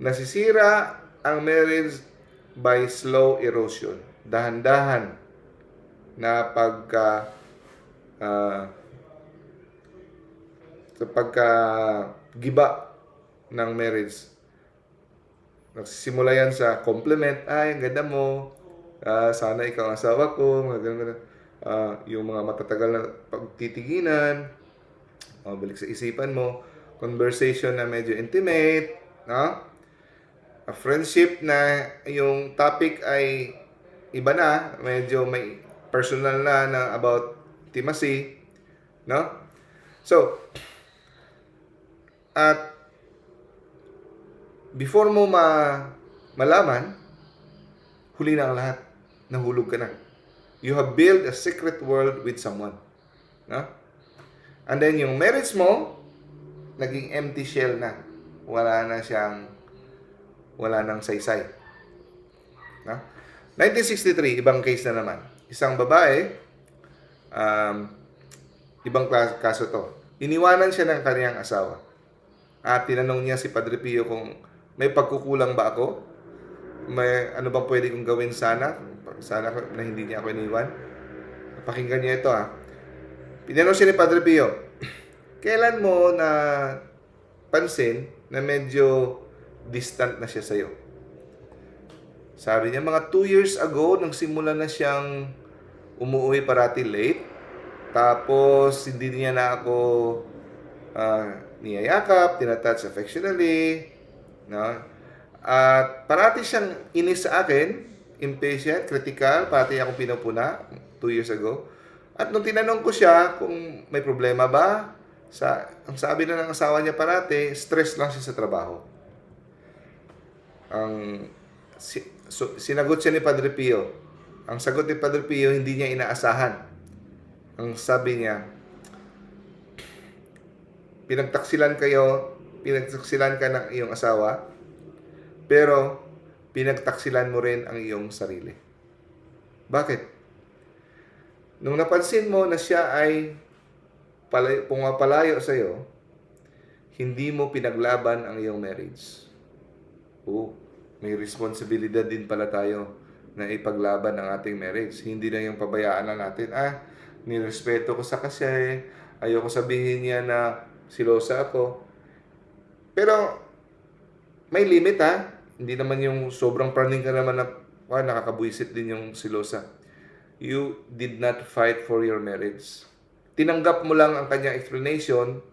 Nasisira ang marriage by slow erosion. Dahan-dahan na giba ng marriage. Nagsisimula yan sa compliment. Ang ganda mo. Sana ikaw ang asawa ko. Mga ganun. Yung mga matatagal na pagtitiginan. Balik sa isipan mo. Conversation na medyo intimate. No? A friendship na yung topic ay iba na. Medyo may personal na about intimacy. No? So, at before mo malaman, huli na ang lahat. Nahulog ka na. You have built a secret world with someone. No? And then yung marriage mo, naging empty shell na. Wala nang saysay. No? 1963, ibang case na naman. Isang babae, ibang kaso to. Iniwanan siya ng kanyang asawa. At tinanong niya si Padre Pio kung may pagkukulang ba ako? May ano bang pwede kong gawin sana na hindi niya ako iniwan? Pakinggan niya ito Pinanong siya ni Padre Pio, kailan mo na pansin na medyo distant na siya sa'yo? Sabi niya, mga 2 years ago, nang simula na siyang umuwi parati late. Tapos, hindi niya na ako niyayakap, tinatouch affectionately. No? At parati siyang inis sa akin, impatient, critical, parati akong pinupuna 2 years ago. At nung tinanong ko siya kung may problema ba, ang sabi na ng asawa niya parati, stress lang siya sa trabaho. Sinagot siya ni Padre Pio. Ang sagot ni Padre Pio, hindi niya inaasahan. Ang sabi niya, pinagtaksilan ka ng iyong asawa, pero pinagtaksilan mo rin ang iyong sarili. Bakit? Nung napansin mo na siya ay pumapalayo sa iyo, hindi mo pinaglaban ang iyong marriage. May responsibilidad din pala tayo na ipaglaban ang ating marriage. Hindi na yung pabayaan lang natin. Nirespeto ko sa kasi, ayoko sabihin niya na silosa ako. Pero may limit Hindi naman yung sobrang praning ka naman na nakakabuisit din yung silosa. You did not fight for your marriage. Tinanggap mo lang ang kanyang explanation,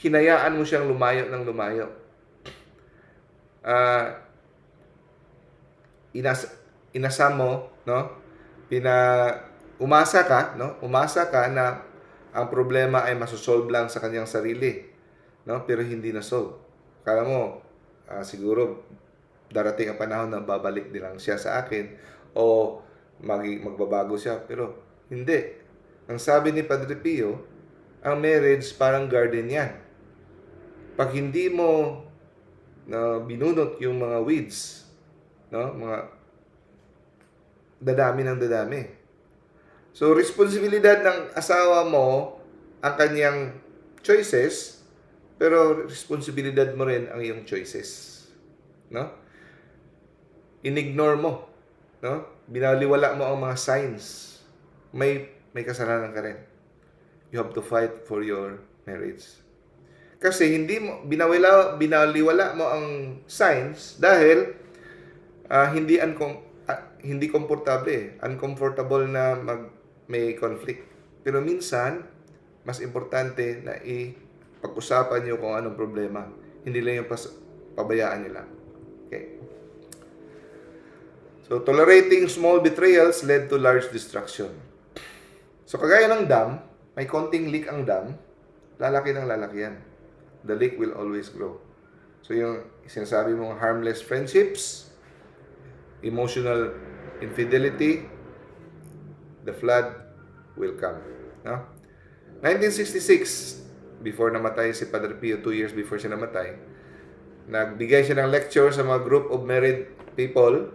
hinayaan mo siyang lumayo ng lumayo. Inasa mo, no? umasa ka, no? Umasa ka na ang problema ay masosolve lang sa kanyang sarili, no? Pero hindi na solve. Kala mo, siguro darating ang panahon na babalik din lang siya sa akin o magbabago siya, pero hindi. Ang sabi ni Padre Pio, ang marriage parang garden yan. Pag hindi mo na binunot yung mga weeds, no? Mga dadami ng dadami. So, responsibilidad ng asawa mo ang kanyang choices, pero responsibilidad mo rin ang iyong choices. No? Inignore mo. No? Binaliwala mo ang mga signs. May kasalanan ka rin. You have to fight for your marriage. Kasi hindi mo binaliwala mo ang signs dahil hindi komportable, uncomfortable na may conflict. Pero minsan mas importante na pag-usapan niyo kung anong problema. Hindi lang yung pabayaan niyo lang. Okay. So tolerating small betrayals led to large destruction. So kagaya ng dam, may konting leak ang dam, lalaki ng lalaki yan. The leak will always grow. So yung sinasabi mong harmless friendships, emotional infidelity, the flood will come. No? 1966, before namatay si Padre Pio, 2 years before siya namatay, nagbigay siya ng lecture sa mga group of married people.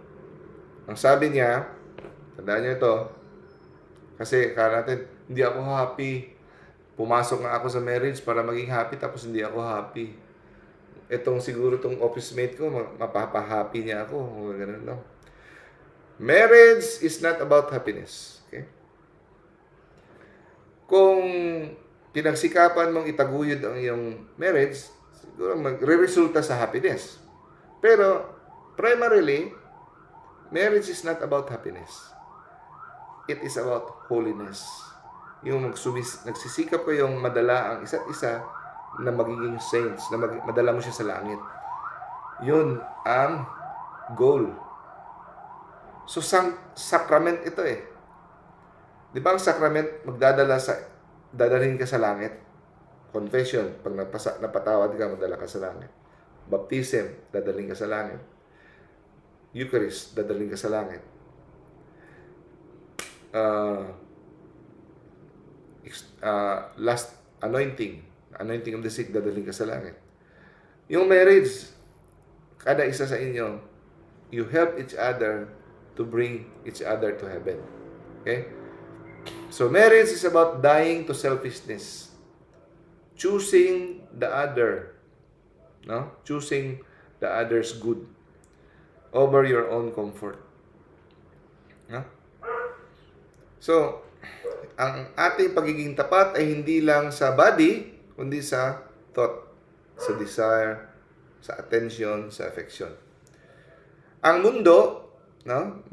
Ang sabi niya, tandaan niyo ito, kasi kaya natin, hindi ako happy. Pumasok nga ako sa marriage para maging happy, tapos hindi ako happy. Siguro itong office mate ko, mapapahappy niya ako. Ganun, no? Marriage is not about happiness. Okay? Kung pinagsikapan mong itaguyod ang iyong marriage, siguro magre-resulta sa happiness. Pero, primarily, marriage is not about happiness. It is about holiness. Yung nagsisikap kayong madala ang isa't isa na magiging saints, na madala mo siya sa langit. Yun ang goal. So, sacrament ito eh. Di ba ang sacrament, dadalhin ka sa langit? Confession, pag napatawad ka, magdala ka sa langit. Baptism, dadalhin ka sa langit. Eucharist, dadalhin ka sa langit. Last anointing of the sick, dadalhin ka sa langit. Yung marriage, kada isa sa inyo, you help each other to bring each other to heaven. Okay? So, marriage is about dying to selfishness. Choosing the other. No? Choosing the other's good over your own comfort. No? So, ang ating pagiging tapat ay hindi lang sa body, kundi sa thought, sa desire, sa attention, sa affection. Ang mundo, no?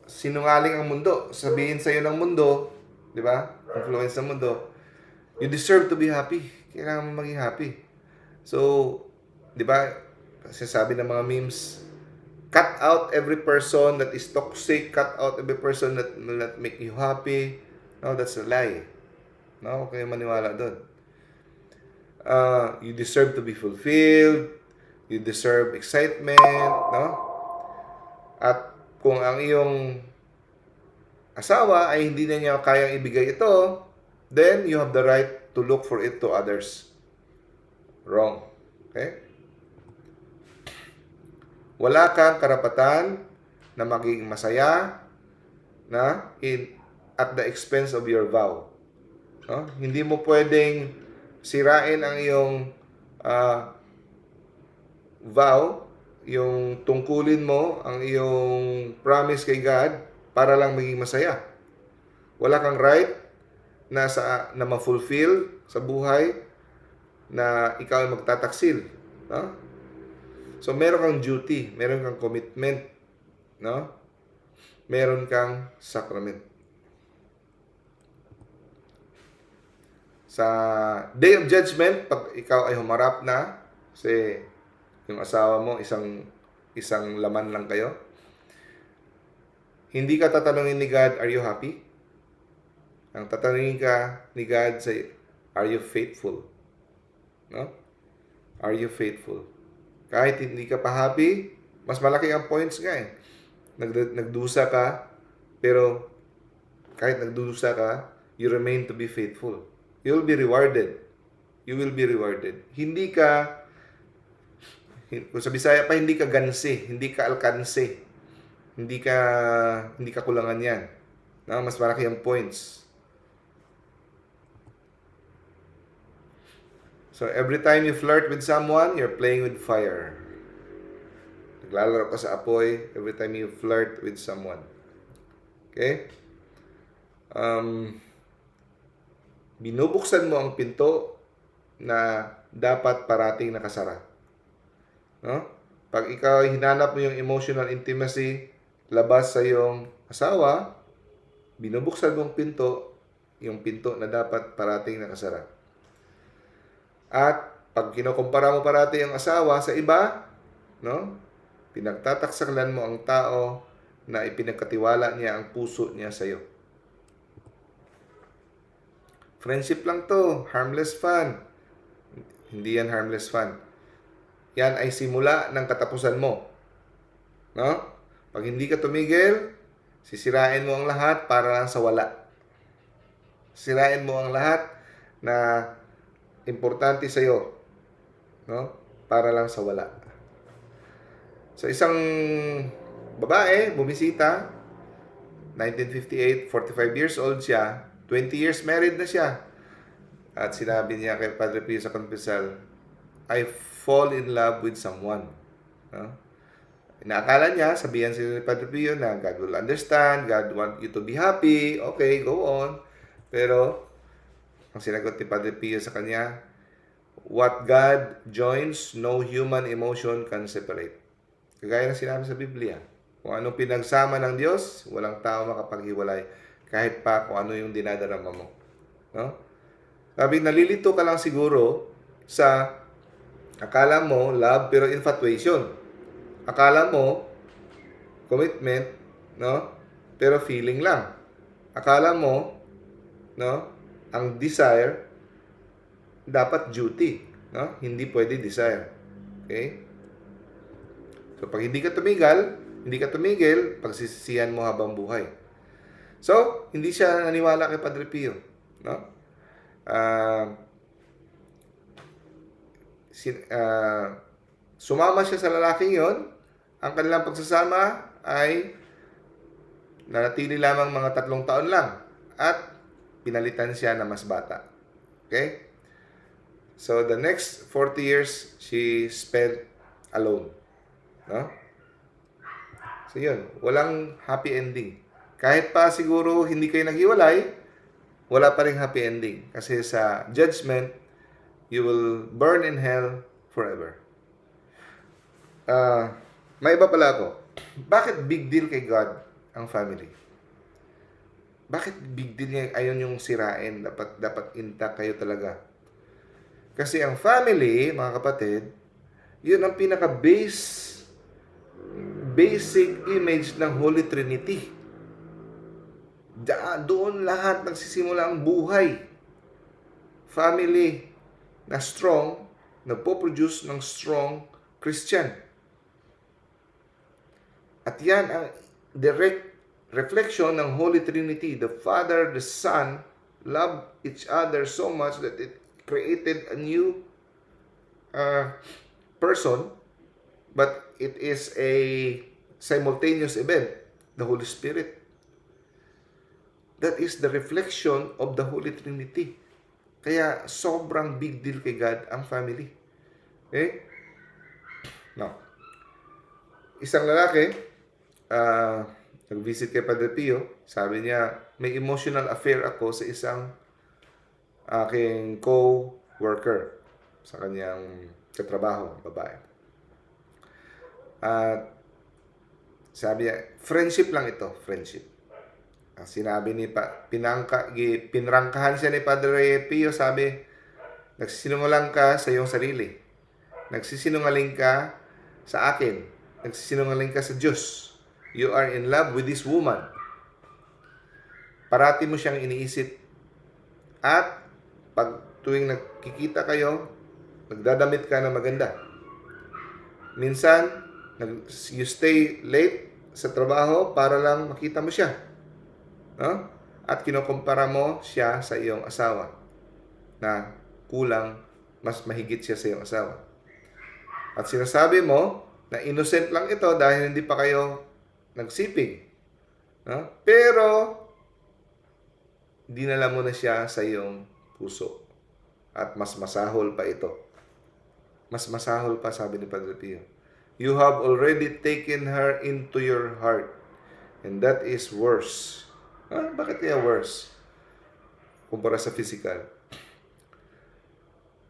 Sinungaling ang mundo. Sabihin sa iyo ng mundo, di ba? Influence ng mundo. You deserve to be happy. Kailangan mo maging happy. So, di ba? Kasi sabi ng mga memes, cut out every person that is toxic. Cut out every person that will not make you happy. No, that's a lie. No, huwag kayo maniwala doon. You deserve to be fulfilled. You deserve excitement. No? At kung ang iyong asawa ay hindi na niya kayang ibigay ito, then you have the right to look for it to others. Wrong. Okay? Wala kang karapatan na maging masaya na at the expense of your vow. No? Hindi mo pwedeng sirain ang iyong vow, yung tungkulin mo, ang iyong promise kay God para lang maging masaya. Wala kang right na ma-fulfill sa buhay na ikaw ay magtataksil. No? So, meron kang duty, meron kang commitment, no? Meron kang sacrament. Sa Day of Judgment, pag ikaw ay humarap na, kasi yung asawa mo, isang laman lang kayo, hindi ka tatanungin ni God, are you happy? Ang tatanungin ka ni God sa, are you faithful? No? Are you faithful? Kahit hindi ka pa happy, mas malaki ang points nga eh. Nagdusa ka, pero kahit nagdusa ka, you remain to be faithful. You will be rewarded. You will be rewarded. Kung sa Bisaya pa, hindi ka gansi, hindi ka alkanse, hindi ka kulangan yan. No? Mas malaki ang points. So, every time you flirt with someone, you're playing with fire. Naglalaro ka sa apoy every time you flirt with someone. Okay? Binubuksan mo ang pinto na dapat parating nakasara. No? Pag ikaw hinanap mo yung emotional intimacy labas sa iyong asawa, binubuksan mo ang pinto, yung pinto na dapat parating nakasara. At pag kinukumpara mo parati ang asawa sa iba, no? Pinagtataksaklan mo ang tao na ipinagkatiwala niya ang puso niya sa iyo. Friendship lang to, harmless fun. Hindi yan harmless fun. Yan ay simula ng katapusan mo. No? Pag hindi ka tumigil, sisirain mo ang lahat para lang sa wala. Sirain mo ang lahat na importante sa iyo, no? Para lang sa wala. So isang babae bumisita, 1958, 45 years old siya, 20 years married na siya. At sinabi niya kay Padre Pio sa confessal, I fall in love with someone. No? Inaakala niya, sabihan sila ni Padre Pio na God will understand, God want you to be happy, okay, go on. Pero ang sinagot ni Padre Pio sa kanya, what God joins, no human emotion can separate. Kagaya ng sinabi sa Biblia, kung anong pinagsama ng Diyos, walang tao makapaghiwalay kahit pa kung ano yung dinadarama mo. No? Sabi, nalilito ka lang siguro sa akala mo love pero infatuation. Akala mo commitment, no? Pero feeling lang. Akala mo, no? Ang desire dapat duty, no? Hindi pwede desire. Okay? So pag hindi ka tumigil, pagsisisihan mo habang buhay. So, hindi siya naniwala kay Padre Pio, no? Sumama siya sa lalaking yon. Ang kanilang pagsasama ay nanatili lamang mga 3 taon lang at pinalitan siya na mas bata. Okay? So, the next 40 years, she spent alone. No? So, yun. Walang happy ending. Kahit pa siguro hindi kayo naghiwalay, wala pa rin happy ending. Kasi sa judgment, you will burn in hell forever. May iba pala ako. Bakit big deal kay God ang family? Bakit big deal niya ayon yung sirain? Dapat intact kayo talaga. Kasi ang family, mga kapatid, yun ang basic image ng Holy Trinity. Doon lahat nagsisimula ang buhay. Family na strong, nagpo-produce ng strong Christian. At yan ang direct reflection ng Holy Trinity. The Father, the Son, love each other so much that it created a new person, but it is a simultaneous event, the Holy Spirit. That is the reflection of the Holy Trinity. Kaya sobrang big deal kay God ang family. Okay? Now, isang lalaki, nag-visit kay Padre Pio, sabi niya, may emotional affair ako sa isang aking co-worker sa kanyang katrabaho, babae. At sabi niya, friendship lang ito, friendship. Sinabi ni pinrangkahan siya ni Padre Pio, sabi, nagsisinungaling ka sa iyong sarili. Nagsisinungaling ka sa akin. Nagsisinungaling ka sa Diyos. You are in love with this woman. Parati mo siyang iniisip At pag tuwing nagkikita kayo, nagdadamit ka na maganda. Minsan, you stay late sa trabaho para lang makita mo siya. No? At kinukumpara mo siya sa iyong asawa na kulang, mas mahigit siya sa iyong asawa. At sinasabi mo na innocent lang ito dahil hindi pa kayo nagsiping. No? Pero, dinala mo na siya sa iyong puso. At mas masahol pa ito. Mas masahol pa, sabi ni Padre Pio. You have already taken her into your heart. And that is worse. Bakit kaya worse? Kumpara sa physical.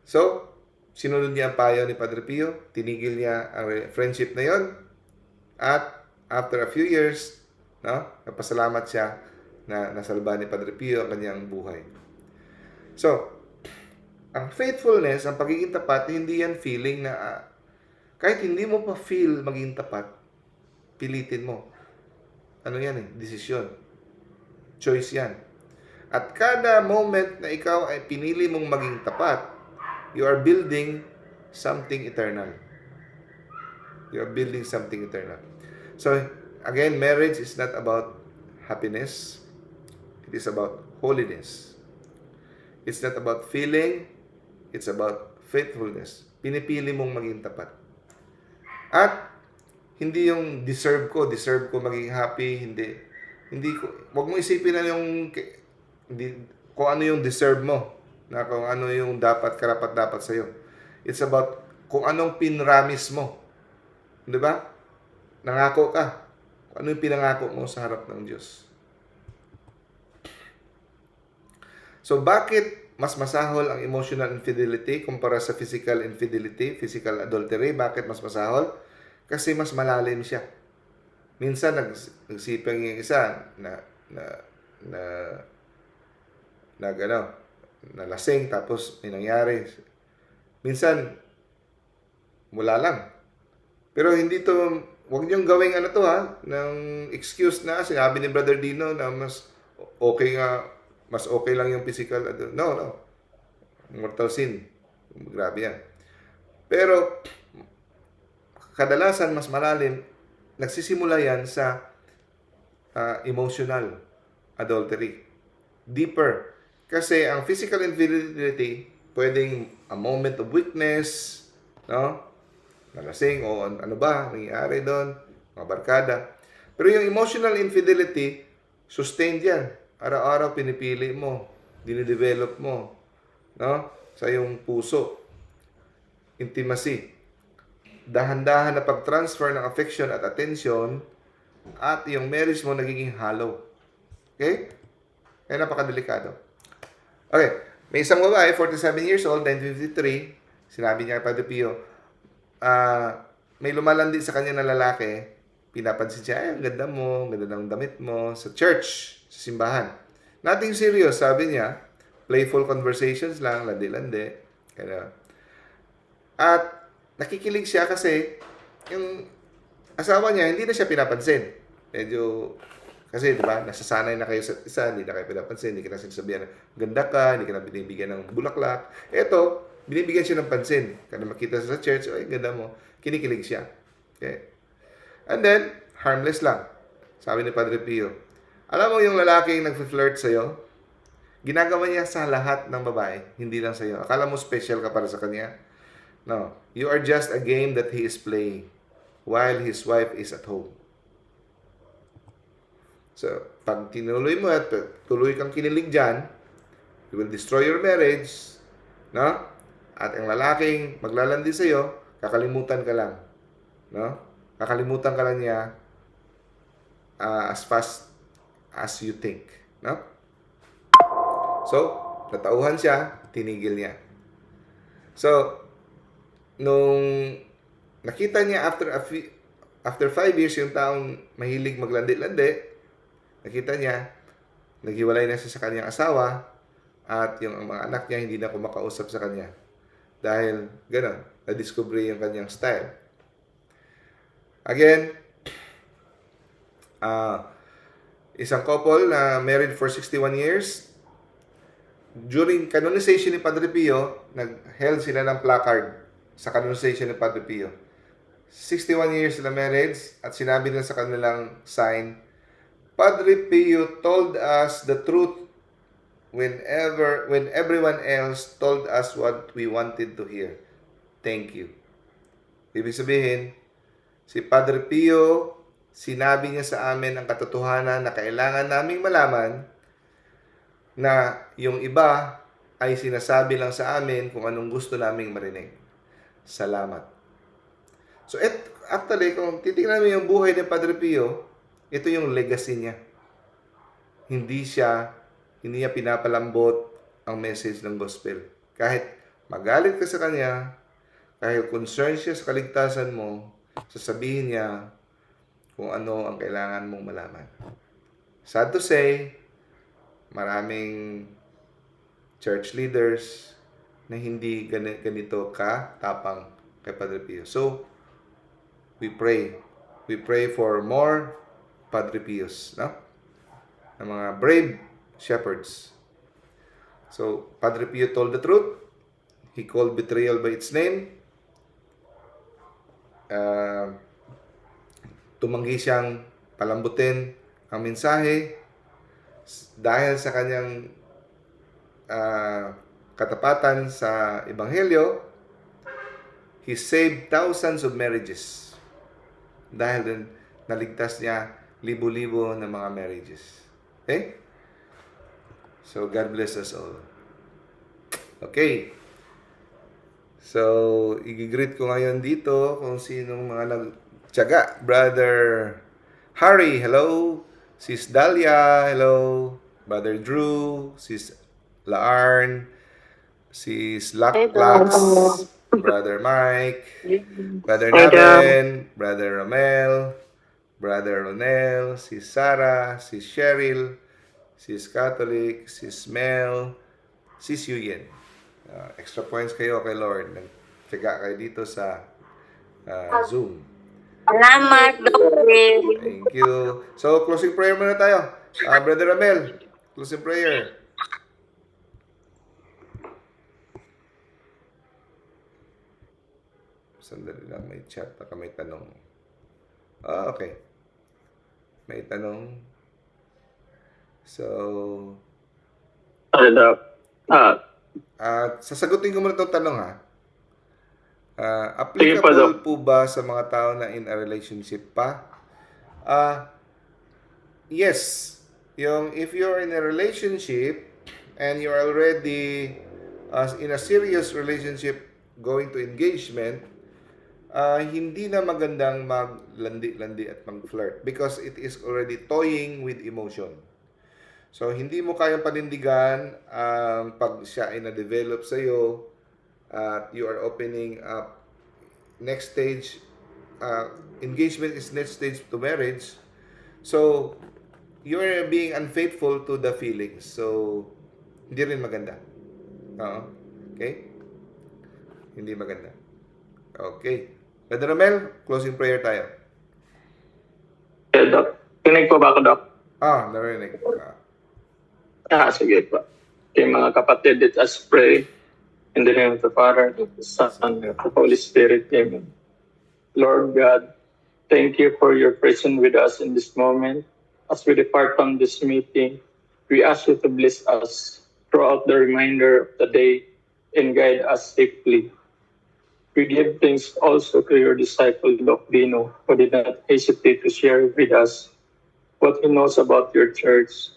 So, sinunod niya ang payo ni Padre Pio. Tinigil niya ang friendship na yon. At after a few years, napasalamat siya na nasalba ni Padre Pio ang kanyang buhay. So, ang faithfulness, ang pagiging tapat, hindi yan feeling na kahit hindi mo pa feel maging tapat, pilitin mo. Ano yan Desisyon. Choice yan. At kada moment na ikaw ay pinili mong maging tapat, you are building something eternal. You are building something eternal. So, again, marriage is not about happiness. It is about holiness. It's not about feeling. It's about faithfulness. Pinipili mong maging tapat. At hindi yung deserve ko maging happy, hindi ko, wag mo isipin na yung kung ano yung deserve mo, na kung ano yung karapat-dapat sa iyo. It's about kung anong pinramis mo. 'Di ba? Nangako ka. Kung ano yung pinangako mo sa harap ng Diyos. So, bakit mas masahol ang emotional infidelity kumpara sa physical infidelity, physical adultery? Bakit mas masahol? Kasi mas malalim siya. Minsan nagsipang yung isa nalasing tapos may nangyari. Minsan wala lang. Pero hindi to, wag niyong gawing ng excuse na sinabi ni Brother Dino na mas okay lang yung physical. No. Mortal sin. Grabe yan. Pero, kadalasan mas malalim, nagsisimula yan sa emotional adultery. Deeper. Kasi ang physical infidelity, pwedeng a moment of weakness, nalasing o nangyayari doon, mga barkada. Pero yung emotional infidelity, sustained yan. Araw-araw pinipili mo, dinidevelop mo, sa iyong puso. Intimacy. Dahan-dahan na pag-transfer ng affection at attention at yung marriage mo nagiging hollow. Okay? Kaya napakadelikado. Okay. May isang babae, 47 years old, 1953, sinabi niya kay Padre Pio, may lumalandi sa kanya na lalaki, pinapansin siya, ang ganda mo, ganda ng damit mo, sa church, sa simbahan. Nothing serious, sabi niya, playful conversations lang, landi-landi. At nakikilig siya kasi yung asawa niya, hindi na siya pinapansin. Kasi, di ba, nasasanay na kayo sa isa, hindi na kayo pinapansin, hindi ka na sinasabihan na ganda ka, hindi ka na binibigyan ng bulaklak. Eto, binibigyan siya ng pansin. Kada makita siya sa church, ay, ganda mo. Kinikilig siya. Okay? And then, harmless lang. Sabi ni Padre Pio, alam mo yung lalaking nag-flirt sa'yo, ginagawa niya sa lahat ng babae, hindi lang sa'yo. Akala mo special ka para sa kanya? No. You are just a game that he is playing while his wife is at home. So, pag tinuloy mo at tuloy kang kinilig dyan, you will destroy your marriage, At ang lalaking maglalandi sa'yo, kakalimutan ka lang, Kakalimutan ka lang niya as fast as you think, So, natauhan siya, tinigil niya. So, nung nakita niya after 5 years yung taong mahilig maglandi-landi, nakita niya, naghiwalay na siya sa kanyang asawa at yung mga anak niya hindi na kumakausap sa kanya. Dahil, na-discover yung kanyang style. Again, isang couple na married for 61 years, during canonization ni Padre Pio, nag-held sila ng placard sa canonization ni Padre Pio. 61 years sila marriage at sinabi nila sa kanilang sign, Padre Pio told us the truth when everyone else told us what we wanted to hear. Thank you. Ibig sabihin, si Padre Pio, sinabi niya sa amin ang katotohanan na kailangan naming malaman, na yung iba ay sinasabi lang sa amin kung anong gusto naming marinig. Salamat. So, actually, kung titignan mo yung buhay ni Padre Pio, ito yung legacy niya. Hindi niya pinapalambot ang message ng gospel. Kahit magalit ka sa kanya, kahit concerned siya sa kaligtasan mo, sasabihin niya kung ano ang kailangan mong malaman. Sad to say, maraming church leaders na hindi ganito katapang kay Padre Pio. So, we pray. We pray for more Padre Pios, no? Na mga brave shepherds. So, Padre Pio told the truth. He called betrayal by its name. Tumanggi siyang palambutin ang mensahe dahil sa kanyang katapatan sa Ebanghelyo. He saved thousands of marriages dahil din naligtas niya libo-libo ng mga marriages. Okay? So, God bless us all. Okay. So, i-greet ko ngayon dito kung sinong mga nagtiyaga. Brother Harry, hello. Sis Dalia, hello. Brother Drew, Sis Laarn, Sis Laklax, Brother Mike, Brother Naben, Brother Romel, Brother Ronel, Sis Sarah, Sis Cheryl, Sis Catholic, Sis Mel, Sis Yuyen. Extra points kayo kay Lord. Nagtiyaga kayo dito sa Zoom. Salamat, Dr. Thank you. So, closing prayer muna tayo. Brother Ramel, closing prayer. Sandali lang, may chat. Baka may tanong. Okay. May tanong. So, sasagutin ko muna itong tanong, ha? Applicable po ba sa mga tao na in a relationship pa? Yes. If you're in a relationship and you're already in a serious relationship going to engagement, hindi na magandang maglandi-landi at mag-flirt because it is already toying with emotion. So, hindi mo kayang panindigan pag siya ay na-develop sa'yo at you are opening up next stage. Engagement is next stage to marriage. So, you are being unfaithful to the feelings. So, hindi rin maganda. Okay? Hindi maganda. Okay. Brother Romel, closing prayer tayo. Doc. Tinig po ba ako, Doc? Narinig. Sige po. Okay, mga kapatid, let us pray in the name of the Father, of the Son, and of the Holy Spirit. Amen. Lord God, thank you for your presence with us in this moment. As we depart from this meeting, we ask you to bless us throughout the remainder of the day and guide us safely. We give thanks also to your disciple, Doc Dino, who did not hesitate to share with us what he knows about your church.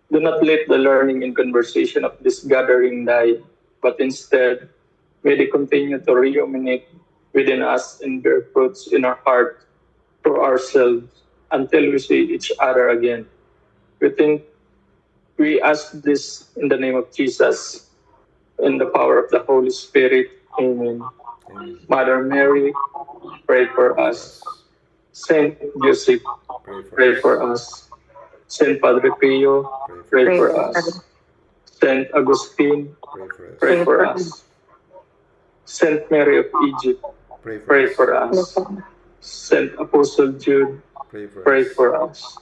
Do not let the learning and conversation of this gathering die, but instead, may they continue to ruminate within us and bear fruits in our heart for ourselves until we see each other again. We ask this in the name of Jesus, in the power of the Holy Spirit. Amen. Amen. Mother Mary, pray for us. Saint Joseph, pray for us. Saint Padre Pio, pray for us. Saint Augustine, pray for us. Saint Mary of Egypt, pray for us. Saint Apostle Jude, pray for us.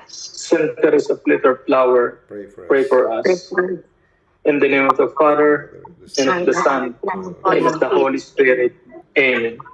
Saint Teresa of Little Flower, pray for us. In the name of the Father, and of the Son, and of the Holy Spirit. Amen.